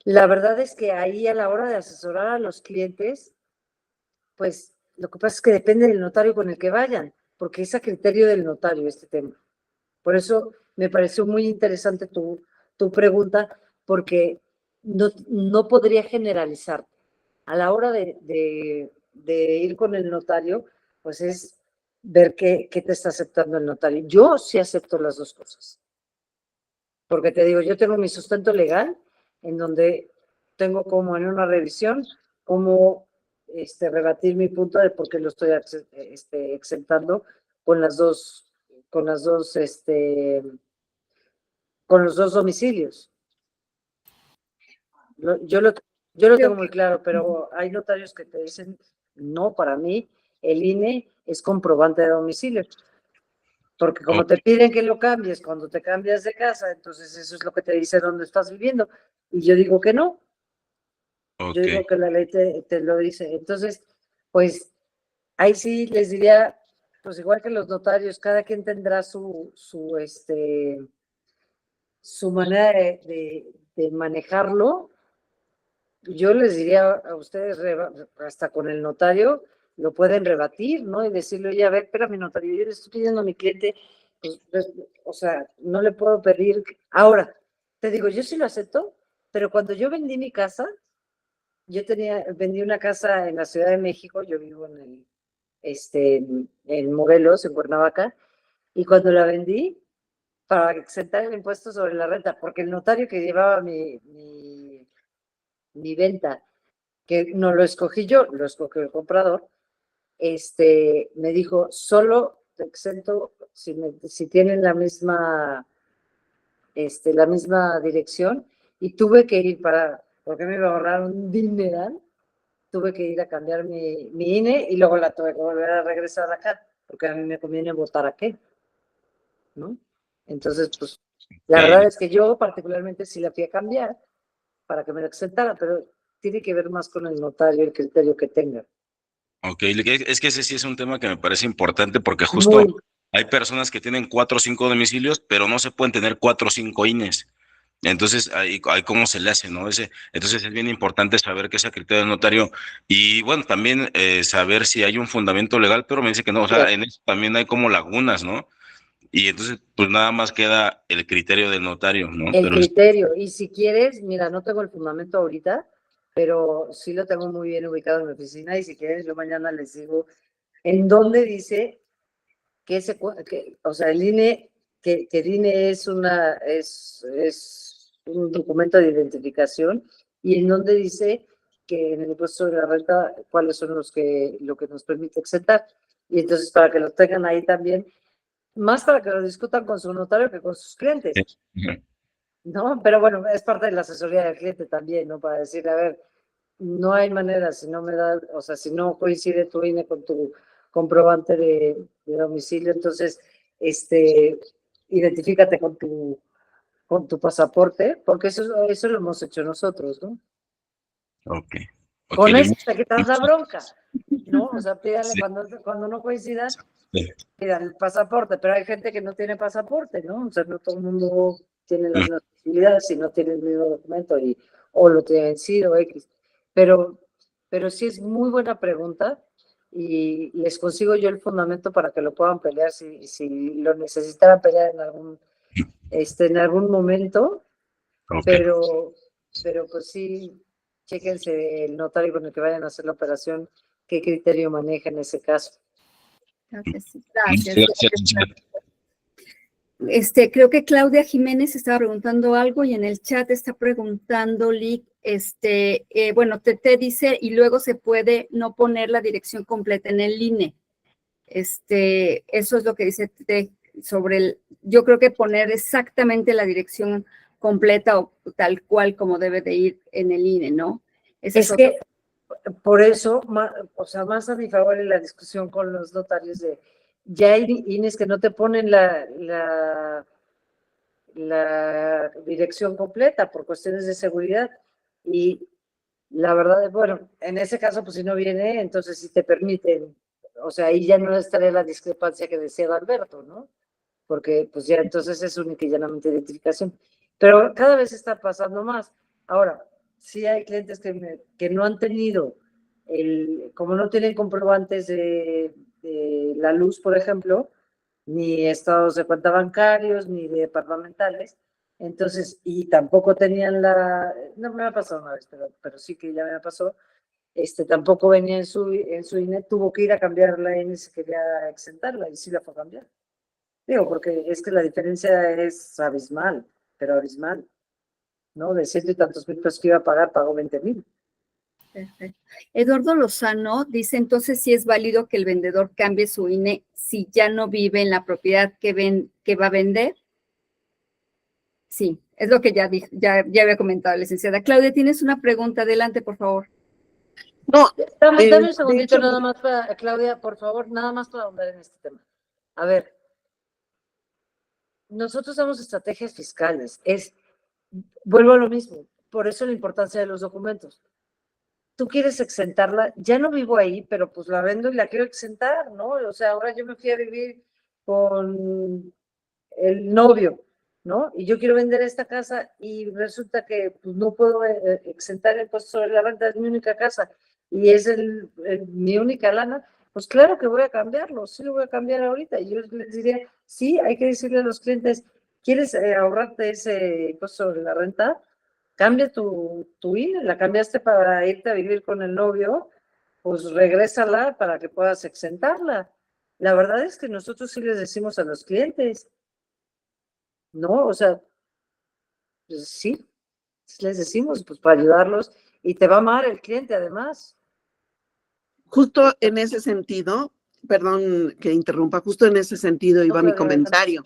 la verdad es que ahí a la hora de asesorar a los clientes, pues lo que pasa es que depende del notario con el que vayan, porque es a criterio del notario este tema. Por eso me pareció muy interesante tu pregunta, porque no podría generalizar. A la hora de ir con el notario, pues es ver qué te está aceptando el notario. Yo sí acepto las 2 cosas. Porque te digo, yo tengo mi sustento legal en donde tengo como en una revisión, como rebatir mi punto de por qué lo estoy exentando con las dos, con las dos, con los 2 domicilios. Yo lo tengo muy claro, pero hay notarios que te dicen, no, para mí el INE es comprobante de domicilio. Porque como te piden que lo cambies cuando te cambias de casa, entonces eso es lo que te dice dónde estás viviendo. Y yo digo que no. Yo digo que la ley te lo dice. Entonces, pues ahí sí les diría, pues igual que los notarios, cada quien tendrá su manera de manejarlo. Yo les diría a ustedes, hasta con el notario, lo pueden rebatir, ¿no? Y decirle, oye, a ver, espérame, notario, yo le estoy pidiendo a mi cliente, pues, o sea, no le puedo pedir. Ahora, te digo, yo sí lo acepto, pero cuando yo vendí mi casa, vendí una casa en la Ciudad de México, yo vivo en Morelos, en Cuernavaca, y cuando la vendí, para exentar el impuesto sobre la renta, porque el notario que llevaba mi venta, que no lo escogí yo, lo escogió el comprador, me dijo, solo te exento si tienen la misma dirección, y tuve que ir porque me iba a ahorrar un dineral, tuve que ir a cambiar mi INE y luego la tuve que volver a regresar acá, porque a mí me conviene votar aquí, ¿no? Entonces, pues, la verdad es que yo particularmente sí la fui a cambiar para que me lo exentara, pero tiene que ver más con el notario, el criterio que tenga. Ok, es que ese sí es un tema que me parece importante porque justo hay personas que tienen 4 o 5 domicilios, pero no se pueden tener 4 o 5 INES. Entonces, ahí cómo se le hace, ¿no? Entonces es bien importante saber qué es el criterio del notario y bueno, también saber si hay un fundamento legal, pero me dice que no, o sea, en eso también hay como lagunas, ¿no? Y entonces, pues nada más queda el criterio del notario, ¿no? El criterio, y si quieres, mira, no tengo el fundamento ahorita, pero sí lo tengo muy bien ubicado en mi oficina, y si quieres, yo mañana les digo en dónde dice o sea, el INE, que el INE es un documento de identificación, y en dónde dice que en el impuesto sobre la renta, cuáles son lo que nos permite exentar. Y entonces para que lo tengan ahí también, más para que lo discutan con su notario que con sus clientes, ¿no? Pero bueno, es parte de la asesoría del cliente también, ¿no? Para decir, a ver, no hay manera, si no me da, o sea, si no coincide tu INE con tu comprobante de domicilio, entonces, identifícate con tu pasaporte, porque eso lo hemos hecho nosotros, ¿no? Ok. Con eso te quitas la bronca, ¿no? O sea, pídale Sí. cuando no coincidan, Sí. pidan el pasaporte, pero hay gente que no tiene pasaporte, ¿no? O sea, no todo el mundo tiene las mismas posibilidades y no tiene el mismo documento o lo tiene vencido, X. Pero sí es muy buena pregunta y les consigo yo el fundamento para que lo puedan pelear si lo necesitaran pelear en algún momento, Ok. pero pues sí, chéquense el notario con el que vayan a hacer la operación, qué criterio maneja en ese caso. Gracias. Creo que Claudia Jiménez estaba preguntando algo y en el chat está preguntando, Lick, bueno, te dice, y luego se puede no poner la dirección completa en el INE. Eso es lo que dice yo creo que poner exactamente la dirección completa o tal cual como debe de ir en el INE, ¿no? Es que por eso, o sea, más a mi favor en la discusión con los notarios ya hay INES que no te ponen la dirección completa por cuestiones de seguridad y la verdad, bueno, en ese caso, pues si no viene, entonces sí te permiten, o sea, ahí ya no estaría la discrepancia que decía Alberto, ¿no? Porque pues ya entonces es única y llanamente identificación. Pero cada vez está pasando más. Ahora, sí hay clientes que no han tenido, como no tienen comprobantes de la luz, por ejemplo, ni estados de cuenta bancarios, ni de departamentales, entonces, y tampoco tenían no me ha pasado una vez, pero sí que ya me pasó, tampoco venía en su INE, tuvo que ir a cambiar la INE si quería exentarla, y sí la fue a cambiar. Digo, porque es que la diferencia es abismal, pero abismal, ¿no? De 100 y tantos mil pesos que iba a pagar, pagó 20,000. Perfecto. Eduardo Lozano dice, entonces sí es válido que el vendedor cambie su INE si ya no vive en la propiedad que va a vender. Sí, es lo que ya había comentado, licenciada. Claudia, tienes una pregunta, adelante, por favor. No, dame un segundito hecho, nada más para, Claudia, por favor, nada más para ahondar en este tema. A ver, nosotros damos estrategias fiscales, vuelvo a lo mismo, por eso la importancia de los documentos. Tú quieres exentarla, ya no vivo ahí, pero pues la vendo y la quiero exentar, ¿no? O sea, ahora yo me fui a vivir con el novio, ¿no? Y yo quiero vender esta casa y resulta que pues, no puedo exentar el impuesto sobre la renta, es mi única casa y es mi única lana, pues claro que voy a cambiarlo, sí lo voy a cambiar ahorita. Y yo les diría, sí, hay que decirle a los clientes, ¿quieres ahorrarte ese impuesto sobre la renta? Cambia tu INE, la cambiaste para irte a vivir con el novio, pues regrésala para que puedas exentarla. La verdad es que nosotros sí les decimos a los clientes, ¿no? O sea, pues sí, les decimos, pues para ayudarlos y te va a amar el cliente además. Justo en ese sentido, perdón que interrumpa, justo en ese sentido iba mi comentario.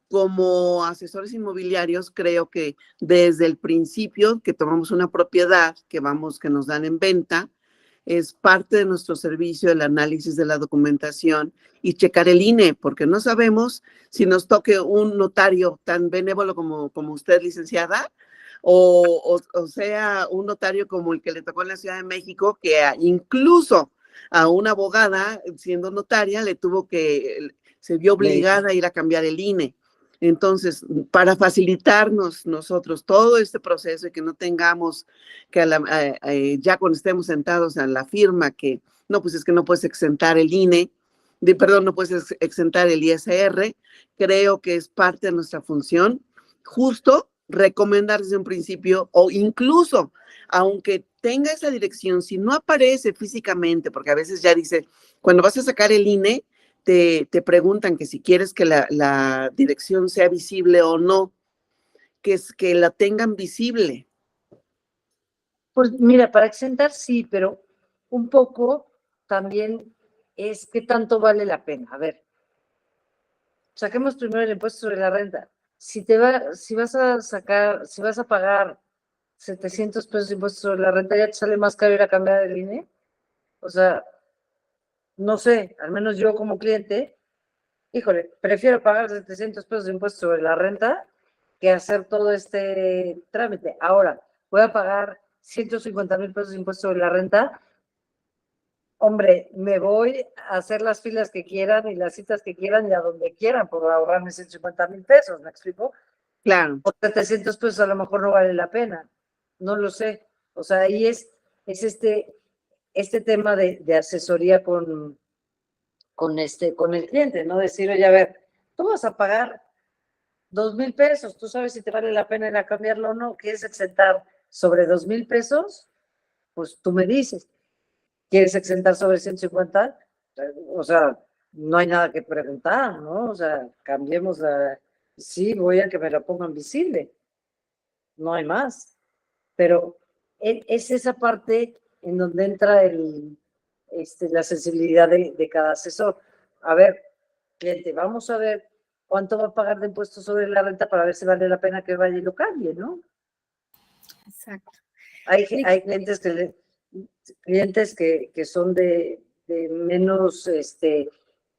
Como asesores inmobiliarios, creo que desde el principio que tomamos una propiedad que nos dan en venta, es parte de nuestro servicio el análisis de la documentación y checar el INE, porque no sabemos si nos toque un notario tan benévolo como usted, licenciada, o sea, un notario como el que le tocó en la Ciudad de México, que incluso a una abogada, siendo notaria, se vio obligada a ir a cambiar el INE. Entonces, para facilitarnos nosotros todo este proceso y que no tengamos que ya cuando estemos sentados a la firma que, no, pues es que no puedes exentar el INE, no puedes exentar el ISR, creo que es parte de nuestra función, justo recomendar desde un principio o incluso, aunque tenga esa dirección, si no aparece físicamente, porque a veces ya dice, cuando vas a sacar el INE, te preguntan que si quieres que la dirección sea visible o no, que la tengan visible. Pues mira, para exentar sí, pero un poco también es qué tanto vale la pena. A ver, saquemos primero el impuesto sobre la renta. Si vas a sacar, si vas a pagar 700 pesos de impuesto sobre la renta, ¿ya te sale más caro ir a cambiar el INE? O sea, no sé, al menos yo como cliente, híjole, prefiero pagar 700 pesos de impuesto sobre la renta que hacer todo este trámite. Ahora, voy a pagar 150,000 pesos de impuesto sobre la renta. Hombre, me voy a hacer las filas que quieran y las citas que quieran y a donde quieran por ahorrarme 150,000 pesos, ¿me explico? Claro. Por 700 pesos a lo mejor no vale la pena, no lo sé. O sea, ahí es este tema de asesoría con el cliente, ¿no? Decir, oye, a ver, tú vas a pagar 2,000 pesos, tú sabes si te vale la pena ir a cambiarlo o no, ¿quieres exentar sobre 2,000 pesos? Pues tú me dices, ¿quieres exentar sobre 150? O sea, no hay nada que preguntar, ¿no? O sea, cambiemos sí, voy a que me la pongan visible, no hay más. Pero es esa parte en donde entra la sensibilidad de cada asesor. A ver, cliente, vamos a ver cuánto va a pagar de impuestos sobre la renta para ver si vale la pena que vaya y lo cambie, ¿no? Exacto. Hay clientes que son de menos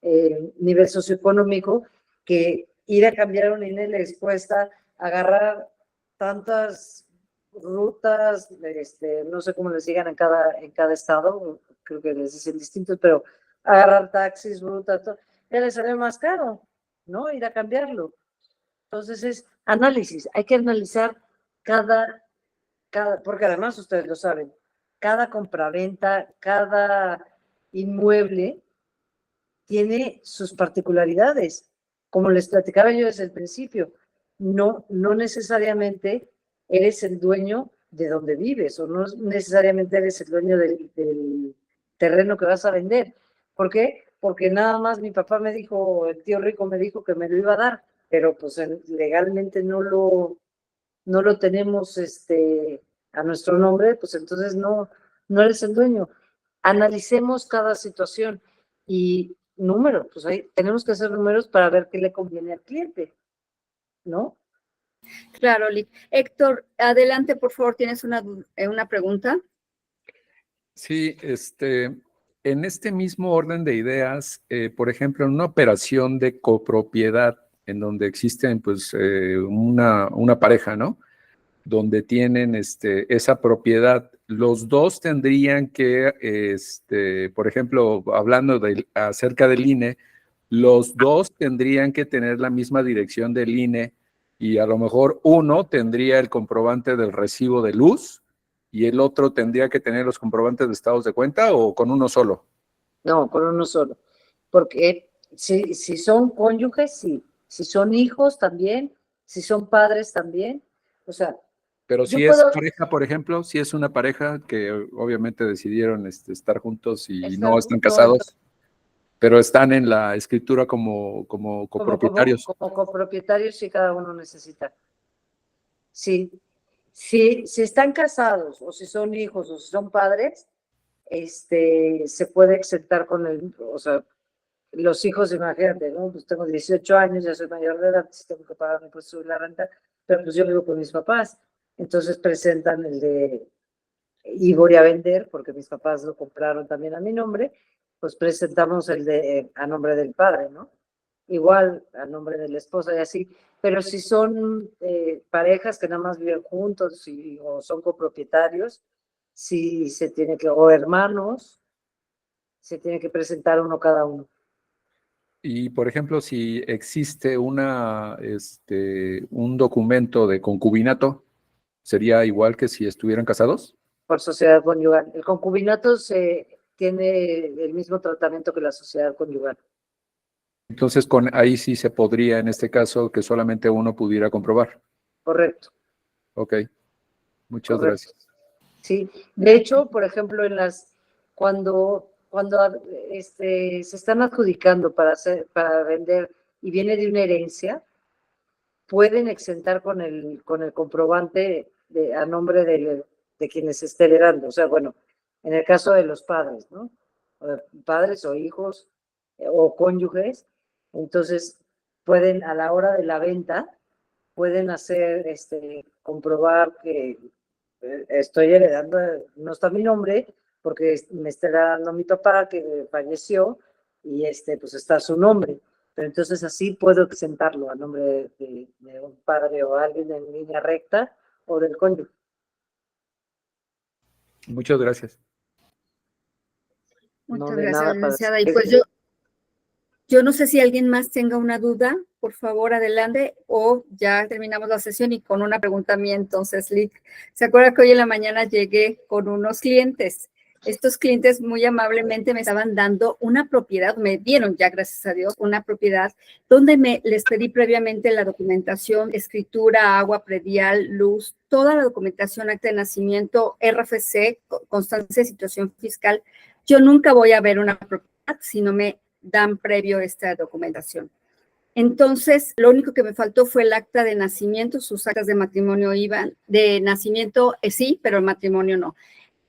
nivel socioeconómico, que ir a cambiar un INE les cuesta agarrar tantas rutas, no sé cómo les digan en cada estado, creo que les dicen distintos, pero agarrar taxis, rutas, todo, ya les sale más caro, ¿no? Ir a cambiarlo. Entonces es análisis, hay que analizar porque además ustedes lo saben, cada compraventa, cada inmueble tiene sus particularidades. Como les platicaba yo desde el principio, no necesariamente eres el dueño de donde vives o no necesariamente eres el dueño del terreno que vas a vender. ¿Por qué? Porque nada más mi papá me dijo, el tío rico me dijo que me lo iba a dar, pero pues legalmente no lo tenemos a nuestro nombre, pues entonces no eres el dueño. Analicemos cada situación y números, pues ahí tenemos que hacer números para ver qué le conviene al cliente, ¿no? Claro, Lick. Héctor, adelante, por favor, ¿tienes una pregunta? Sí, en este mismo orden de ideas, por ejemplo, en una operación de copropiedad en donde existen pues una pareja, ¿no? Donde tienen esa propiedad, los dos tendrían que, por ejemplo, hablando acerca del INE, los dos tendrían que tener la misma dirección del INE y a lo mejor uno tendría el comprobante del recibo de luz y el otro tendría que tener los comprobantes de estados de cuenta o con uno solo. No, con uno solo. Porque si son cónyuges, sí. Si son hijos, también. Si son padres, también. O sea, pero yo si es puedo pareja, por ejemplo, si es una pareja que obviamente decidieron estar juntos y estar no están juntos, casados, pero están en la escritura como copropietarios. como copropietarios, sí, cada uno necesita. Sí. Si están casados o si son hijos o si son padres, se puede exentar o sea, los hijos, imagínate, ¿no? Pues tengo 18 años, ya soy mayor de edad, pues tengo que pagar mi impuesto sobre la renta, pero pues yo vivo con mis papás, entonces presentan y voy a vender, porque mis papás lo compraron también a mi nombre, pues presentamos a nombre del padre, ¿no? Igual a nombre de la esposa y así, pero si son parejas que nada más viven juntos o son copropietarios, sí se tiene o hermanos, se tiene que presentar uno cada uno. Y, por ejemplo, si existe un documento de concubinato, ¿sería igual que si estuvieran casados? Por sociedad conyugal. El concubinato tiene el mismo tratamiento que la sociedad conyugal. Entonces, ahí sí se podría, en este caso, que solamente uno pudiera comprobar. Correcto. Ok, muchas Correcto. gracias. Sí, de hecho, por ejemplo, cuando se están adjudicando para vender y viene de una herencia, pueden exentar con el comprobante a nombre de quienes se esté heredando. O sea, bueno, en el caso de los padres, ¿no? Padres o hijos o cónyuges, entonces pueden a la hora de la venta, pueden hacer, comprobar que estoy heredando, no está mi nombre, porque me está dando mi papá que falleció y pues está su nombre. Pero entonces así puedo exentarlo a nombre de un padre o alguien en línea recta o del cónyuge. Muchas gracias. Muchas No de gracias, nada, licenciada. Y pues yo no sé si alguien más tenga una duda, por favor, adelante, o ya terminamos la sesión y con una pregunta mía, entonces, Lick. ¿Se acuerda que hoy en la mañana llegué con unos clientes? Estos clientes muy amablemente me estaban dando una propiedad, me dieron ya, gracias a Dios, una propiedad donde les pedí previamente la documentación, escritura, agua, predial, luz, toda la documentación, acta de nacimiento, RFC, constancia de situación fiscal. Yo nunca voy a ver una propiedad si no me dan previo esta documentación. Entonces, lo único que me faltó fue el acta de nacimiento, sus actas de matrimonio iban, de nacimiento sí, pero el matrimonio no.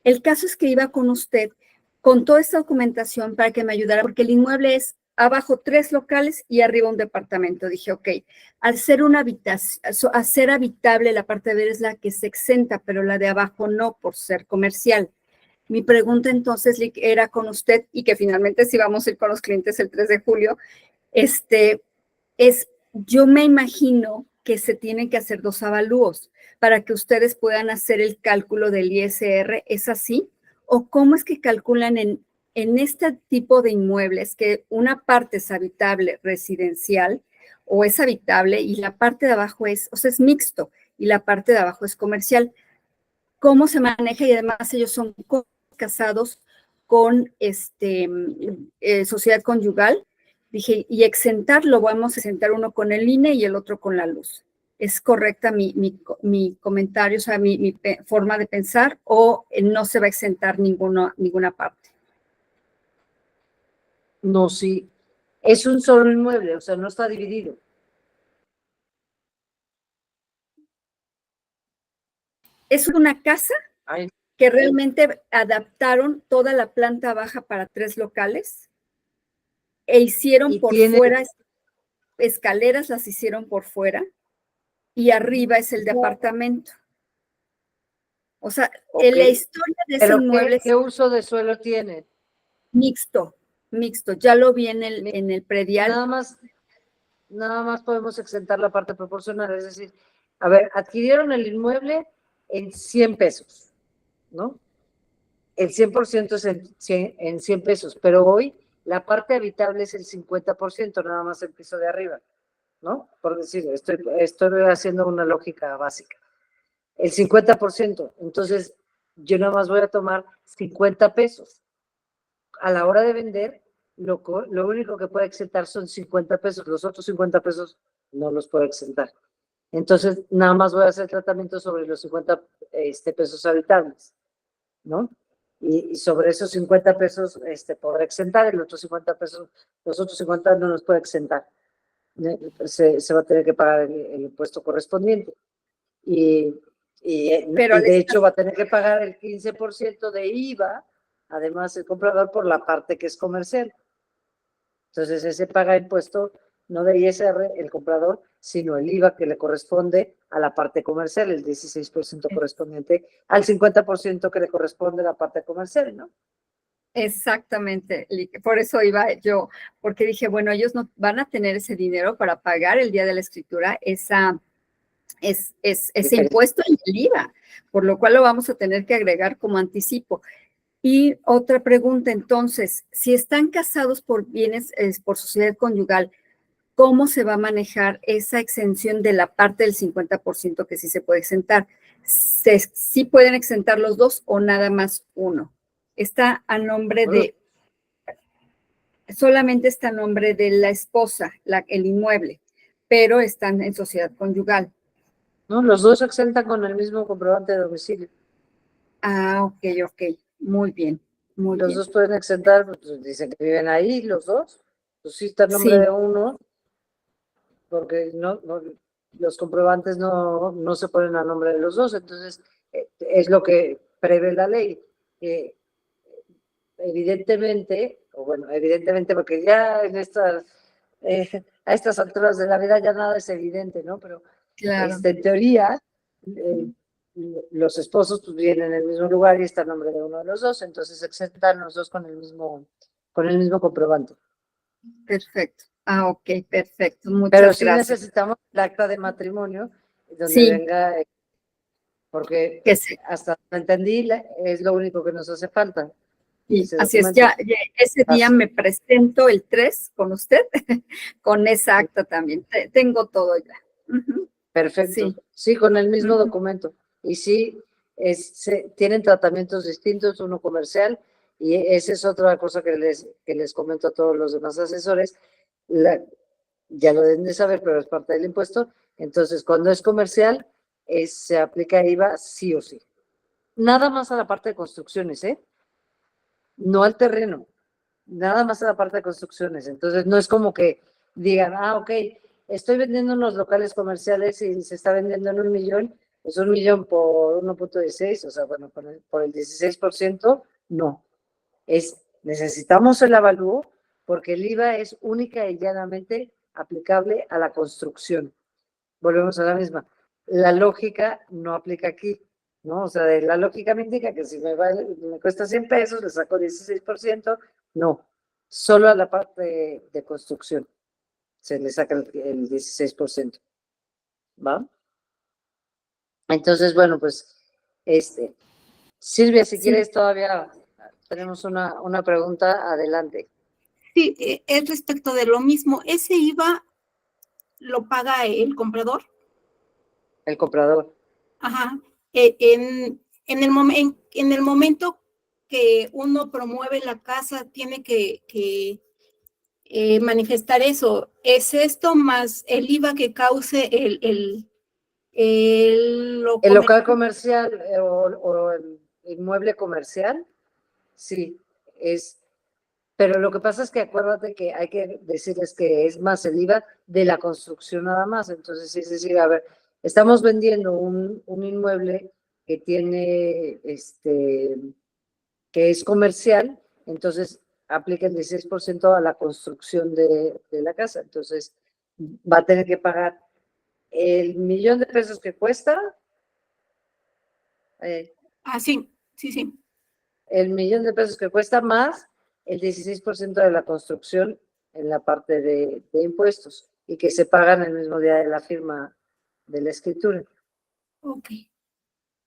El caso es que iba con usted con toda esta documentación para que me ayudara, porque el inmueble es abajo 3 locales y arriba un departamento. Dije, ok, al ser una habitación, a ser habitable, la parte de ver es la que se exenta, pero la de abajo no, por ser comercial. Mi pregunta entonces era con usted, y que finalmente sí vamos a ir con los clientes el 3 de julio, yo me imagino que se tienen que hacer 2 avalúos para que ustedes puedan hacer el cálculo del ISR, ¿es así? ¿O cómo es que calculan en este tipo de inmuebles que una parte es habitable residencial o es habitable y la parte de abajo es mixto y la parte de abajo es comercial? ¿Cómo se maneja? Y además ellos son casados con sociedad conyugal. Dije, y exentarlo, vamos a exentar uno con el INE y el otro con la luz. ¿Es correcta mi comentario, o sea, mi forma de pensar, o no se va a exentar ninguna parte? No, sí. Es un solo inmueble, o sea, no está dividido. Es una casa que realmente adaptaron toda la planta baja para 3 locales e hicieron por fuera escaleras, las hicieron por fuera y arriba es el departamento. O sea, en la historia de ese inmueble. ¿Qué uso de suelo tiene? Mixto, ya lo vi en el predial. Nada más podemos exentar la parte proporcional, es decir, a ver, adquirieron el inmueble en 100 pesos, ¿no? El 100% es en 100 pesos, pero hoy la parte habitable es el 50%, nada más el piso de arriba, ¿no? Por decir, estoy haciendo una lógica básica. El 50%, entonces yo nada más voy a tomar 50 pesos. A la hora de vender, lo único que puede exentar son 50 pesos, los otros 50 pesos no los puedo exentar. Entonces, nada más voy a hacer tratamiento sobre los 50 pesos habitables, ¿no? Y sobre esos 50 pesos podrá exentar, los otros 50 no los puede exentar. Se va a tener que pagar el impuesto correspondiente. Y de hecho va a tener que pagar el 15% de IVA, además el comprador, por la parte que es comercial. Entonces ese paga impuesto no de ISR el comprador, sino el IVA que le corresponde a la parte comercial, el 16% correspondiente al 50% que le corresponde a la parte comercial, ¿no? Exactamente, por eso iba yo, porque dije, bueno, ellos no van a tener ese dinero para pagar el día de la escritura ese impuesto y el IVA, por lo cual lo vamos a tener que agregar como anticipo. Y otra pregunta, entonces, si están casados por bienes, por sociedad conyugal, ¿cómo se va a manejar esa exención de la parte del 50% que sí se puede exentar? ¿Sí pueden exentar los dos o nada más uno? Está a nombre solamente está a nombre de la esposa, el inmueble, pero están en sociedad conyugal. No, los dos exentan con el mismo comprobante de domicilio. Ah, ok, muy bien. Los dos pueden exentar, pues dicen que viven ahí, los dos. Pues sí está el nombre de uno, porque los comprobantes no se ponen a nombre de los dos, entonces es lo que prevé la ley, que evidentemente, o bueno, evidentemente porque ya en a estas alturas de la vida ya nada es evidente, ¿no? Pero Claro. en teoría, los esposos pues, vienen en el mismo lugar y está el nombre de uno de los dos, entonces exentan los dos con el mismo comprobante. Perfecto. Ah, ok, perfecto. Muchas Pero sí gracias. necesitamos el acta de matrimonio donde Sí. venga, porque Que sí. hasta donde entendí, es lo único que nos hace falta. Sí, ese así es, documento. ya ese día Así. me presento el 3 con usted, con esa acta también. Tengo todo ya. Ujú. Perfecto. Sí. Sí, con el mismo Ujú. documento. Y sí, tienen tratamientos distintos, uno comercial, y esa es otra cosa que les comento a todos los demás asesores. Ya lo deben de saber, pero es parte del impuesto. Entonces, cuando es comercial, se aplica IVA sí o sí. Nada más a la parte de construcciones, ¿eh? No al terreno, nada más a la parte de construcciones. Entonces, no es como que digan, ok, estoy vendiendo unos locales comerciales y se está vendiendo en 1 millón, pues 1 millón por 1.16, o sea, bueno, por el 16%, no. Necesitamos el avalúo porque el IVA es única y llanamente aplicable a la construcción. Volvemos a la misma. La lógica no aplica aquí, ¿no? O sea, la lógica me indica que si me cuesta 100 pesos, le saco 16%, no. Solo a la parte de construcción se le saca el 16%. ¿Va? Entonces, bueno, pues, Silvia, si Sí. quieres todavía tenemos una pregunta, adelante. Sí, es respecto de lo mismo. ¿Ese IVA lo paga el comprador? El comprador. Ajá. En el momento que uno promueve la casa, tiene que manifestar eso. ¿Es esto más el IVA que cause el local comercial o el inmueble comercial? Sí, pero lo que pasa es que acuérdate que hay que decirles que es más el IVA de la construcción nada más. Entonces, es decir, a ver, estamos vendiendo un inmueble que tiene, que es comercial, entonces aplica el 16% a la construcción de la casa. Entonces, va a tener que pagar el 1,000,000 de pesos que cuesta. sí. El 1,000,000 de pesos que cuesta más el 16% de la construcción en la parte de impuestos y que se pagan el mismo día de la firma de la escritura. Ok.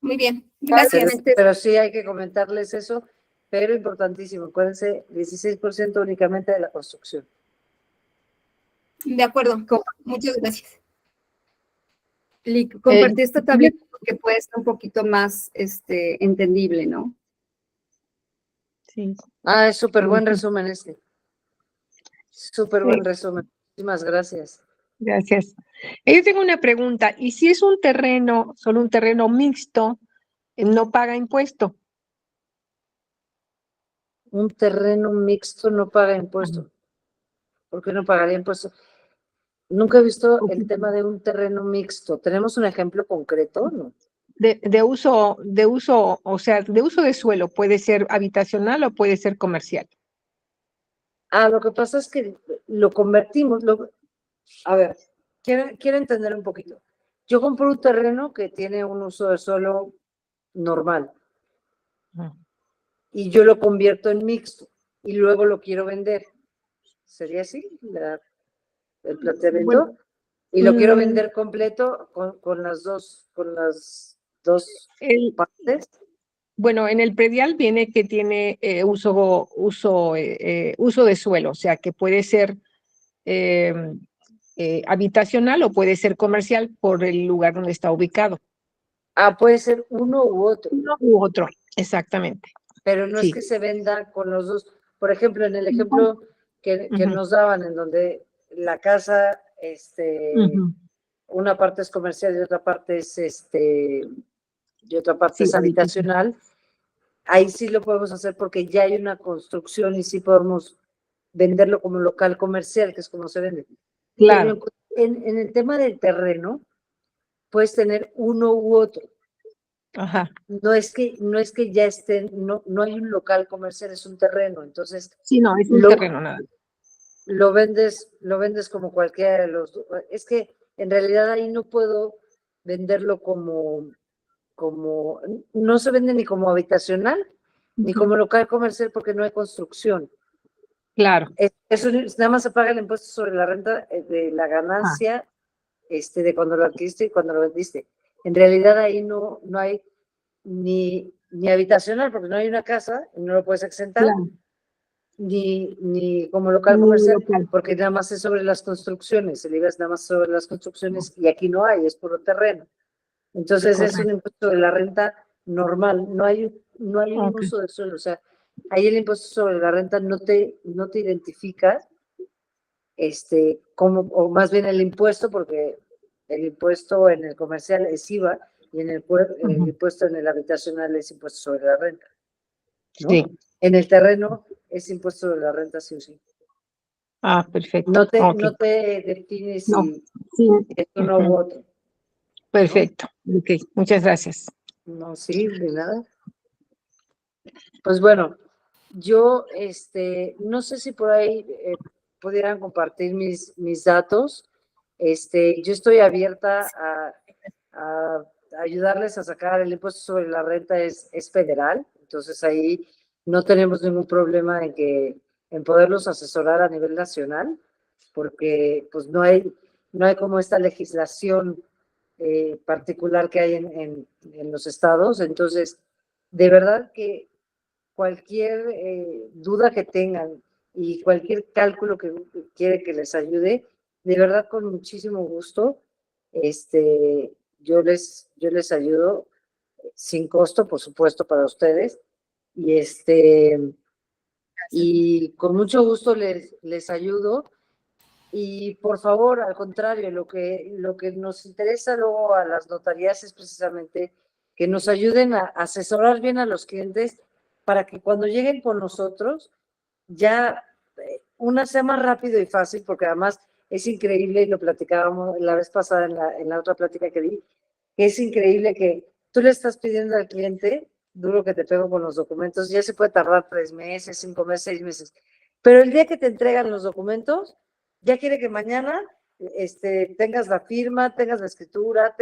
Muy bien. Gracias. Pero sí hay que comentarles eso, pero importantísimo, acuérdense, 16% únicamente de la construcción. De acuerdo. Muchas gracias. Compartí esta tablita porque puede ser un poquito más entendible, ¿no? Sí. Es súper buen resumen este. Súper buen resumen. Muchísimas gracias. Gracias. Yo tengo una pregunta. ¿Y si es un terreno, solo un terreno mixto, no paga impuesto? Un terreno mixto no paga impuesto. ¿Por qué no pagaría impuesto? Nunca he visto el tema de un terreno mixto. ¿Tenemos un ejemplo concreto? ¿No? De uso, o sea, de uso de suelo, puede ser habitacional o puede ser comercial. Lo que pasa es que lo convertimos. A ver, quiero entender un poquito. Yo compro un terreno que tiene un uso de suelo normal y yo lo convierto en mixto y luego lo quiero vender. ¿Sería así el planteamiento? Bueno, y lo quiero vender completo con las dos partes. Bueno, en el predial viene que tiene uso de suelo, o sea, que puede ser habitacional o puede ser comercial por el lugar donde está ubicado. Puede ser uno u otro. Uno u otro, exactamente. Pero no es que se venda con los dos. Por ejemplo, en el ejemplo que nos daban, en donde la casa, una parte es comercial y otra parte es habitacional, ahí sí lo podemos hacer porque ya hay una construcción y sí podemos venderlo como local comercial, que es como se vende. Claro. Pero en el tema del terreno, puedes tener uno u otro. Ajá. No es que ya estén, no hay un local comercial, es un terreno. Entonces, Sí, no, es un lo, terreno nada. lo vendes como cualquiera de los. Es que en realidad ahí no puedo venderlo como, no se vende ni como habitacional, ni Ujú. como local comercial porque no hay construcción. Claro. Eso nada más se paga el impuesto sobre la renta de la Ah, ganancia de cuando lo adquiriste y cuando lo vendiste. En realidad ahí no hay ni habitacional porque no hay una casa y no lo puedes exentar, claro. ni como local Ni comercial local. porque nada más es sobre las construcciones, el IVA es nada más sobre las construcciones y aquí no hay, es puro terreno. Entonces es un Correcto. impuesto de la renta normal, no hay un Ok. uso del suelo, o sea, ahí el impuesto sobre la renta no te identifica como, o más bien el impuesto, porque el impuesto en el comercial es IVA y el Ujú. impuesto en el habitacional es impuesto sobre la renta, ¿no? Sí. En el terreno es impuesto sobre la renta sí o sí. Ah, perfecto. No Ok. te defines No. si Sí. es uno u Ujú. otro, ¿no? Perfecto. Ok. Muchas gracias. No, sí, de nada. Pues bueno, yo no sé si por ahí pudieran compartir mis datos. Yo estoy abierta a ayudarles a sacar el impuesto sobre la renta, es federal, entonces ahí no tenemos ningún problema en poderlos asesorar a nivel nacional, porque pues no hay como esta legislación particular que hay en los estados. Entonces, de verdad que cualquier duda que tengan y cualquier cálculo que quiere que les ayude, de verdad con muchísimo gusto, yo les ayudo sin costo, por supuesto, para ustedes. Y y con mucho gusto les ayudo. Y por favor, al contrario, lo que nos interesa luego a las notarías es precisamente que nos ayuden a asesorar bien a los clientes para que cuando lleguen con nosotros ya una sea más rápido y fácil, porque además es increíble, y lo platicábamos la vez pasada en la otra plática que di, que es increíble que tú le estás pidiendo al cliente, duro que te pego con los documentos, ya se puede tardar 3 meses, 5 meses, 6 meses, pero el día que te entregan los documentos, ya quiere que mañana tengas la firma, tengas la escritura,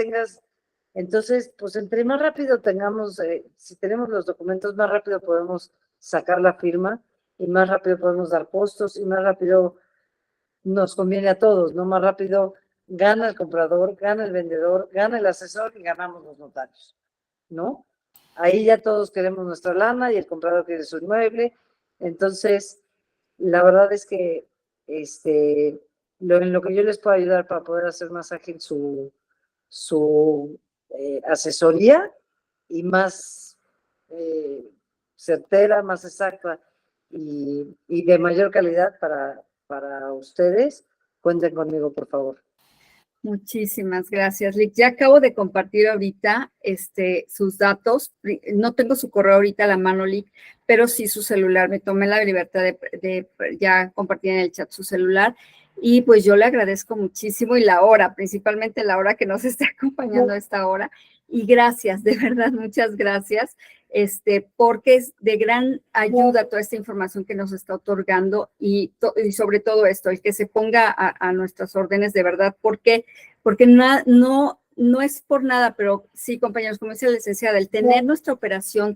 entonces, pues entre más rápido tengamos, si tenemos los documentos, más rápido podemos sacar la firma y más rápido podemos dar costos y más rápido nos conviene a todos, ¿no? Más rápido gana el comprador, gana el vendedor, gana el asesor y ganamos los notarios, ¿no? Ahí ya todos queremos nuestra lana y el comprador quiere su inmueble. Entonces, la verdad es que en lo que yo les puedo ayudar para poder hacer más ágil su asesoría y más certera, más exacta y de mayor calidad para ustedes, cuenten conmigo, por favor. Muchísimas gracias, Lick. Ya acabo de compartir ahorita sus datos. No tengo su correo ahorita a la mano, Lick, pero sí su celular. Me tomé la libertad de ya compartir en el chat su celular. Y pues yo le agradezco muchísimo y la hora, principalmente la hora que nos está acompañando a esta hora. Y gracias, de verdad, muchas gracias, porque es de gran ayuda toda esta información que nos está otorgando y sobre todo esto, el que se ponga a nuestras órdenes de verdad, porque no es por nada, pero sí, compañeros, como dice la licenciada, el tener nuestra operación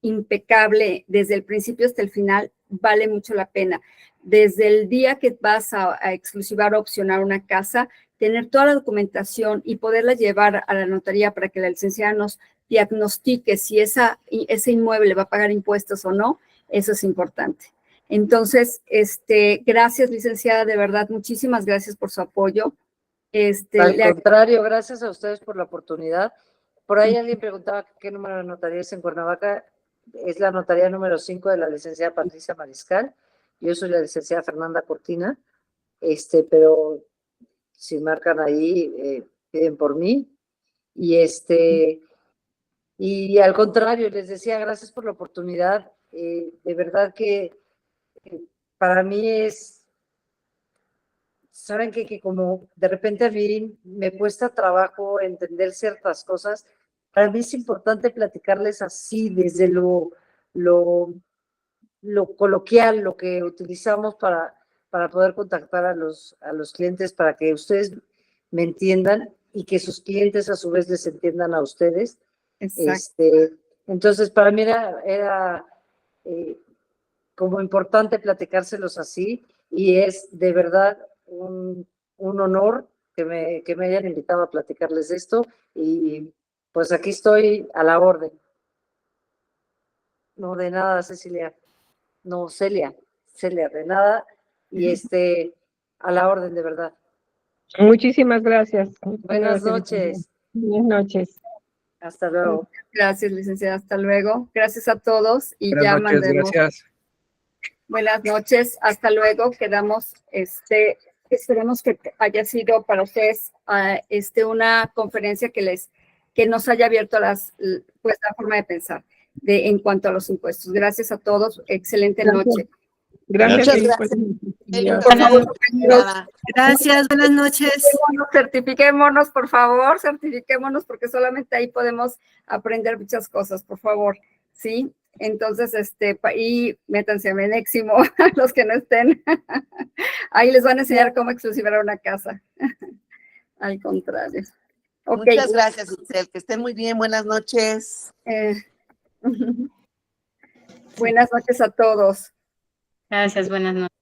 impecable desde el principio hasta el final vale mucho la pena. Desde el día que vas a exclusivar o opcionar una casa, tener toda la documentación y poderla llevar a la notaría para que la licenciada nos diagnostique si ese inmueble va a pagar impuestos o no, eso es importante. Entonces, gracias, licenciada, de verdad, muchísimas gracias por su apoyo. Al contrario, gracias a ustedes por la oportunidad. Por ahí alguien preguntaba qué número de notaría es en Cuernavaca. Es la notaría número 5 de la licenciada Patricia Mariscal. Yo soy la licenciada Fernanda Cortina, pero si marcan ahí, piden por mí. Y al contrario, les decía, gracias por la oportunidad. De verdad que para mí saben que como de repente a mí me cuesta trabajo entender ciertas cosas, para mí es importante platicarles así, desde lo coloquial, lo que utilizamos para poder contactar a los clientes, para que ustedes me entiendan y que sus clientes a su vez les entiendan a ustedes. Exacto. Entonces, para mí era como importante platicárselos así, y es de verdad un honor que me hayan invitado a platicarles esto, y pues aquí estoy a la orden. No, de nada, Cecilia. No, Celia, de nada. Y a la orden, de verdad. Muchísimas gracias. Buenas noches. Buenas noches. Hasta luego. Gracias, licenciada. Hasta luego. Gracias a todos y Buenas ya noches, mandemos. gracias. Buenas noches. Hasta luego. Quedamos, esperemos que haya sido para ustedes una conferencia que nos haya abierto la forma de pensar en cuanto a los impuestos. Gracias a todos. Excelente noche. Gracias. Muchas gracias. Por favor, Gracias, buenas noches. Certifiquémonos, por favor, certifiquémonos, porque solamente ahí podemos aprender muchas cosas, por favor, ¿sí? Entonces, y métanse a Meneximo, los que no estén. Ahí les van a enseñar cómo exclusivar una casa. Al contrario. Okay. Muchas gracias, Itzel. Que estén muy bien. Buenas noches. Buenas noches a todos. Gracias, buenas noches.